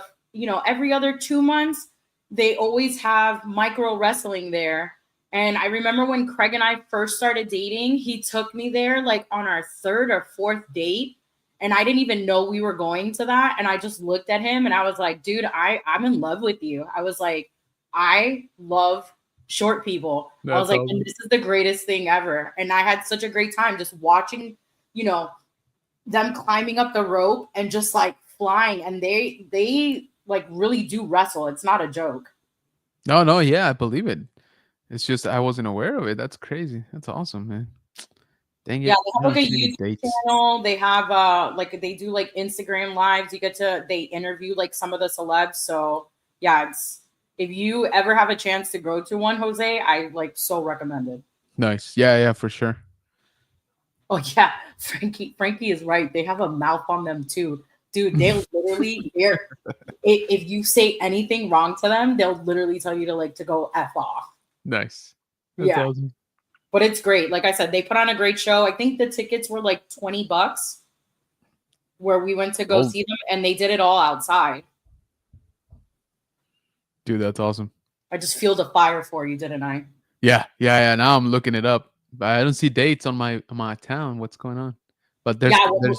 every other 2 months, they always have micro wrestling there. And I remember when Craig and I first started dating, he took me there like on our 3rd or 4th date. And I didn't even know we were going to that. And I just looked at him and I was like, dude, I'm in love with you. I was like, I love short people. I was like, and this is the greatest thing ever. And I had such a great time just watching, them climbing up the rope and just like flying. And they like really do wrestle. It's not a joke. No, yeah, I believe it. It's just I wasn't aware of it. That's crazy. That's awesome, man. Dang Yeah, it. they I have don't like a see any YouTube dates. channel. They have like they do like Instagram lives. They interview like some of the celebs. So yeah, it's if you ever have a chance to go to one, Jose, I like so recommend it. Nice. Yeah, for sure. Oh yeah, Frankie is right. They have a mouth on them too. Dude, if you say anything wrong to them, they'll literally tell you to like to go F off. Nice. That's Yeah. awesome. But it's great. Like I said, they put on a great show. I think the tickets were like $20 where we went to go Oh. see them, and they did it all outside. Dude, that's awesome. I just fueled a fire for you, didn't I? Yeah. Now I'm looking it up, but I don't see dates on my town. What's going on? But there's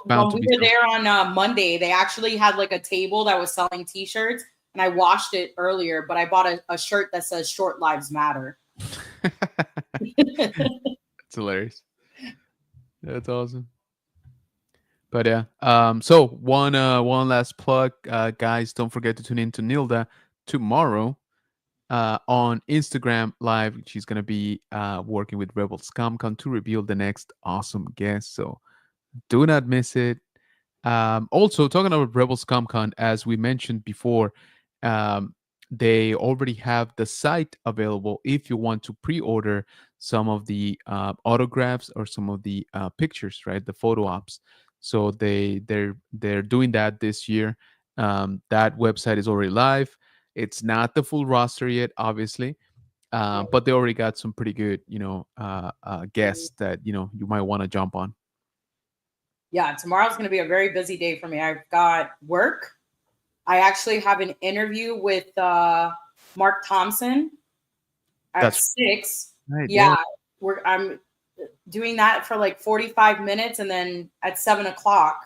bound to when be we were some. there on Monday, they actually had like a table that was selling T-shirts, and I washed it earlier, but I bought a shirt that says "Short Lives Matter." It's hilarious. That's awesome. But yeah. So one last plug, guys. Don't forget to tune in to Nilda tomorrow on Instagram Live. She's gonna be working with Rebel ScumCon to reveal the next awesome guest. So do not miss it. Also, talking about Rebel ScumCon, as we mentioned before, um, they already have the site available if you want to pre-order some of the autographs or some of the pictures, right? The photo ops. So they're doing that this year. That website is already live. It's not the full roster yet, obviously, but they already got some pretty good, guests that you might want to jump on. Yeah, tomorrow's going to be a very busy day for me. I've got work. I actually have an interview with Mark Thompson at That's 6. right. Yeah, I'm doing that for like 45 minutes, and then at 7 o'clock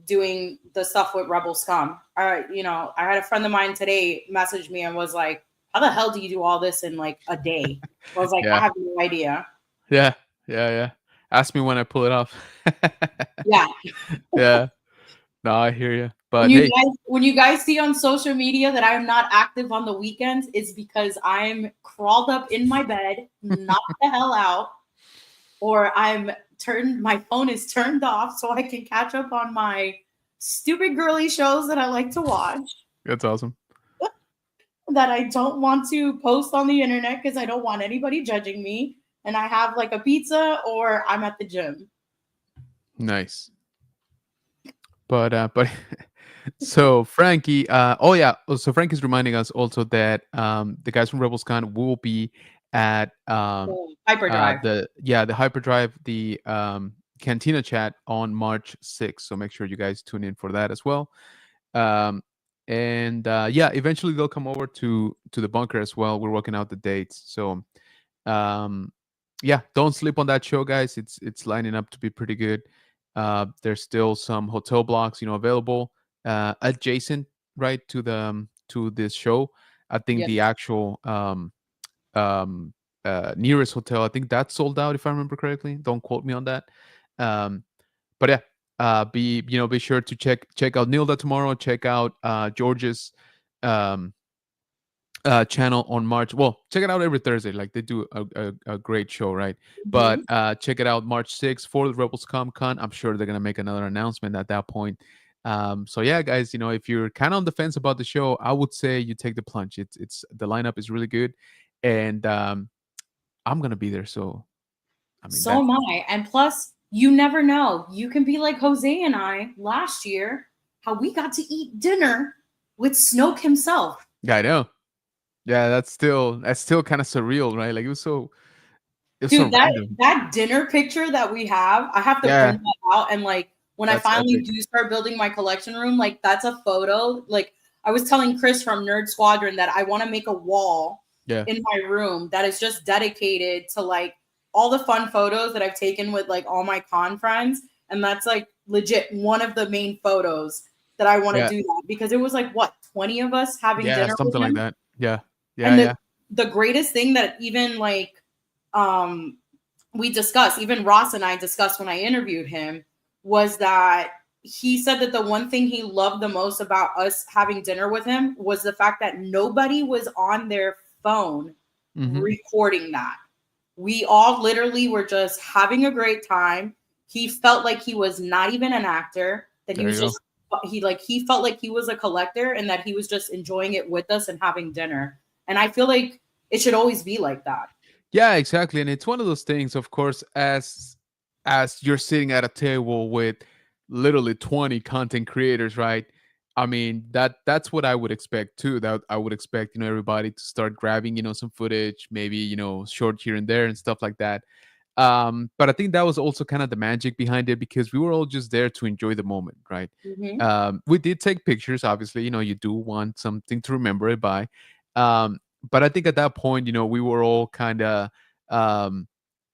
doing the stuff with Rebel Scum. I had a friend of mine today message me and was like, "How the hell do you do all this in like a day?" I was like, Yeah. "I have no idea." Yeah. Ask me when I pull it off. Yeah. Yeah. No, I hear you. When But you hey, guys see on social media that I'm not active on the weekends, it's because I'm crawled up in my bed, knocked the hell out, or my phone is turned off so I can catch up on my stupid girly shows that I like to watch that's awesome. that I don't want to post on the internet because I don't want anybody judging me. And I have like a pizza or I'm at the gym. Nice. But so Frankie, so Frankie's reminding us also that the guys from RebelsCon will be at Hyperdrive. the Hyperdrive, the Cantina chat on March 6th. So make sure you guys tune in for that as well. And eventually they'll come over to the bunker as well. We're working out the dates. So don't sleep on that show, guys. It's lining up to be pretty good. There's still some hotel blocks, available adjacent, right, to this show. I think the actual nearest hotel, I think that's sold out if I remember correctly. Don't quote me on that. But yeah, be sure to check out Nilda tomorrow. Check out George's channel on March. Well, check it out every Thursday. Like they do a great show, right? Mm-hmm. But check it out March 6th for the Rebels Con. I'm sure they're gonna make another announcement at that point. So yeah, guys, if you're kind of on the fence about the show, I would say you take the plunge. It's the lineup is really good, and I'm gonna be there. So I mean, so am I. And plus, you never know. You can be like Jose and I last year, how we got to eat dinner with Snoke himself. yeah, I know. Yeah, that's still kind of surreal, right? Like it was so Dude, random. that dinner picture that we have, I have to print that out. And like when I That's finally epic. do start building my collection room, like that's a photo. Like I was telling Chris from Nerd Squadron that I want to make a wall in my room that is just dedicated to like all the fun photos that I've taken with like all my con friends. And that's like legit one of the main photos that I want to do that because it was like what 20 of us having dinner something with him. like that. And the greatest thing that even like we discussed, even Ross and I discussed when I interviewed him, was that he said that the one thing he loved the most about us having dinner with him was the fact that nobody was on their phone recording that. We all literally were just having a great time. He felt like he was not even an actor, that he There was you go. just he felt like he was a collector and that he was just enjoying it with us and having dinner. And I feel like it should always be like that. Yeah, exactly. And it's one of those things, of course, as you're sitting at a table with literally 20 content creators, right? I mean, that's what I would expect too. That I would expect, everybody to start grabbing, some footage, maybe, short here and there and stuff like that. But I think that was also kind of the magic behind it because we were all just there to enjoy the moment, right? Mm-hmm. We did take pictures, obviously, you do want something to remember it by. But I think at that point, we were all kind of, um,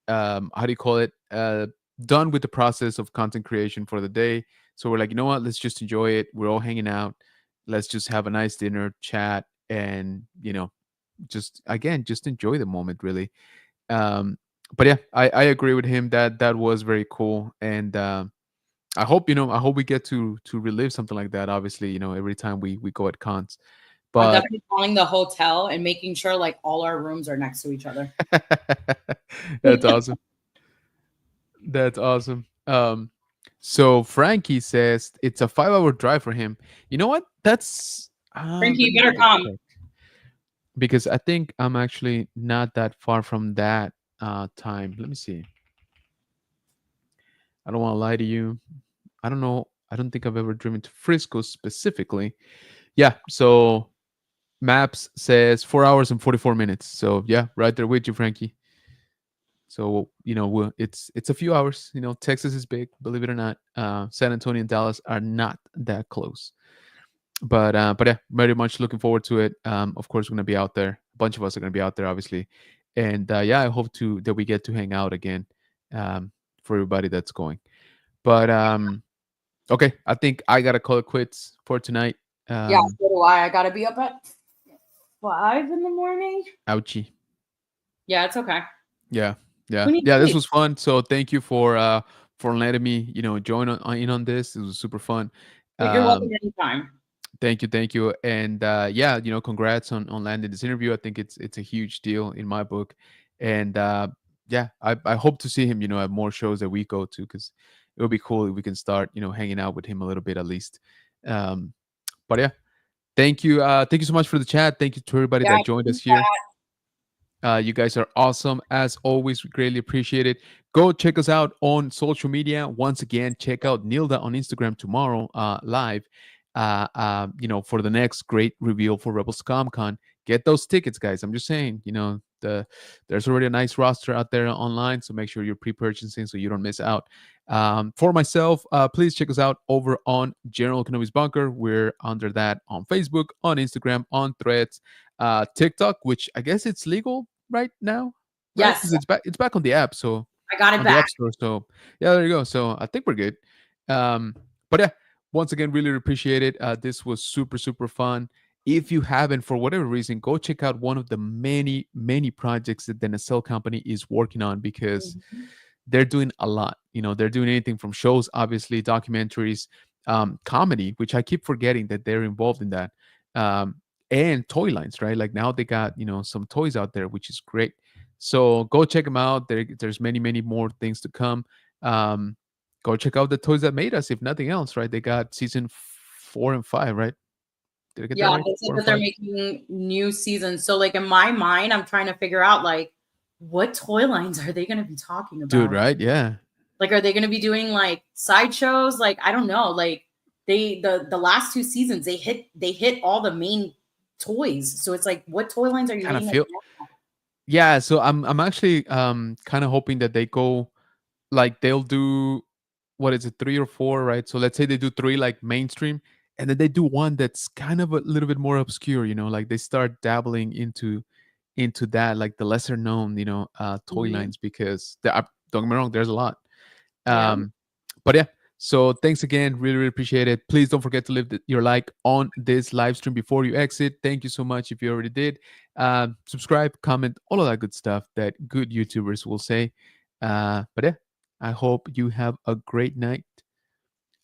how do you call it? Done with the process of content creation for the day. So we're like, you know what? Let's just enjoy it. We're all hanging out. Let's just have a nice dinner, chat, and just again, just enjoy the moment, really. But yeah, I agree with him that that was very cool, and I hope we get to relive something like that. Obviously, every time we go at cons. I'm But definitely calling the hotel and making sure like all our rooms are next to each other. that's awesome. That's awesome. So Frankie says it's a 5 hour drive for him. You know what? That's Frankie, let you me better double come. check because I think I'm actually not that far from that time. Let me see. I don't want to lie to you. I don't know. I don't think I've ever driven to Frisco specifically. Yeah. So Maps says 4 hours and 44 minutes. So yeah, right there with you, Frankie. So it's a few hours. Texas is big, believe it or not. San Antonio and Dallas are not that close. But yeah, very much looking forward to it. Of course, we're gonna be out there. A bunch of us are gonna be out there, obviously. And yeah, I hope to that we get to hang out again for everybody that's going. But okay, I think I gotta call it quits for tonight. Yeah, so do I. I gotta be up at 5 in the morning. Ouchie. Yeah, it's okay. Yeah, yeah, We need yeah. This sleep. was fun. So thank you for letting me, join in on this. It was super fun. You're welcome Um, anytime. thank you, and yeah, congrats on landing this interview. I think it's a huge deal in my book, and yeah, I hope to see him, at more shows that we go to because it would be cool if we can start, hanging out with him a little bit at least. Um, but yeah, thank you so much for the chat. Thank you to everybody Yeah, that joined us here. You guys are awesome. As always, we greatly appreciate it. Go check us out on social media. Once again, check out Nilda on Instagram tomorrow live, for the next great reveal for Rebels Comic Con. Get those tickets, guys. I'm just saying, there's already a nice roster out there online, so make sure you're pre-purchasing so you don't miss out. For myself, please check us out over on General Kenobi's Bunker. We're under that on Facebook, on Instagram, on Threads, TikTok, which I guess it's legal right now, right? yes, Because it's back on the app, so I got it on the back. App Store. So yeah, there you go. So I think we're good. But yeah, once again, really appreciate it. This was super super fun. If you haven't, for whatever reason, go check out one of the many many projects that the Nacelle company is working on because Mhm. they're doing a lot. They're doing anything from shows, obviously, documentaries, comedy, which I keep forgetting that they're involved in that, um, and toy lines, right? Like now they got some toys out there, which is great. So go check them out. There's many many more things to come. Um, Go check out the toys that made us, if nothing else, right? They got season 4 and 5, right? Did I get that Yeah, right? they said Four and that they're five, making new seasons. So, like in my mind, I'm trying to figure out like what toy lines are they going to be talking dude. about? Right? Yeah. Like, are they going to be doing like sideshows? Like, I don't know. Like the last two seasons they hit all the main toys. So it's like, what toy lines are you Kind of hitting? feel. Yeah. So I'm actually kind of hoping that they go like they'll do what is it, 3 or 4, right? So let's say they do 3 like mainstream, and then they do one that's kind of a little bit more obscure, like they start dabbling into that, like the lesser known, toy Mhm. lines because don't get me wrong, there's a lot. Yeah. But yeah, so thanks again, really really appreciate it. Please don't forget to leave your like on this live stream before you exit. Thank you so much if you already did. Subscribe, comment, all of that good stuff that good YouTubers will say. But yeah, I hope you have a great night.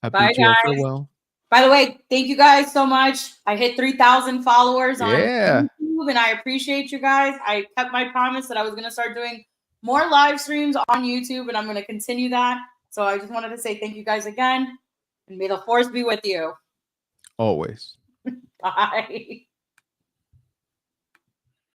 I Bye, bid you all guys. farewell. By the way, thank you guys so much. I hit 3,000 followers on Yeah. YouTube, and I appreciate you guys. I kept my promise that I was going to start doing more live streams on YouTube, and I'm going to continue that. So I just wanted to say thank you guys again, and may the force be with you. Always. Bye.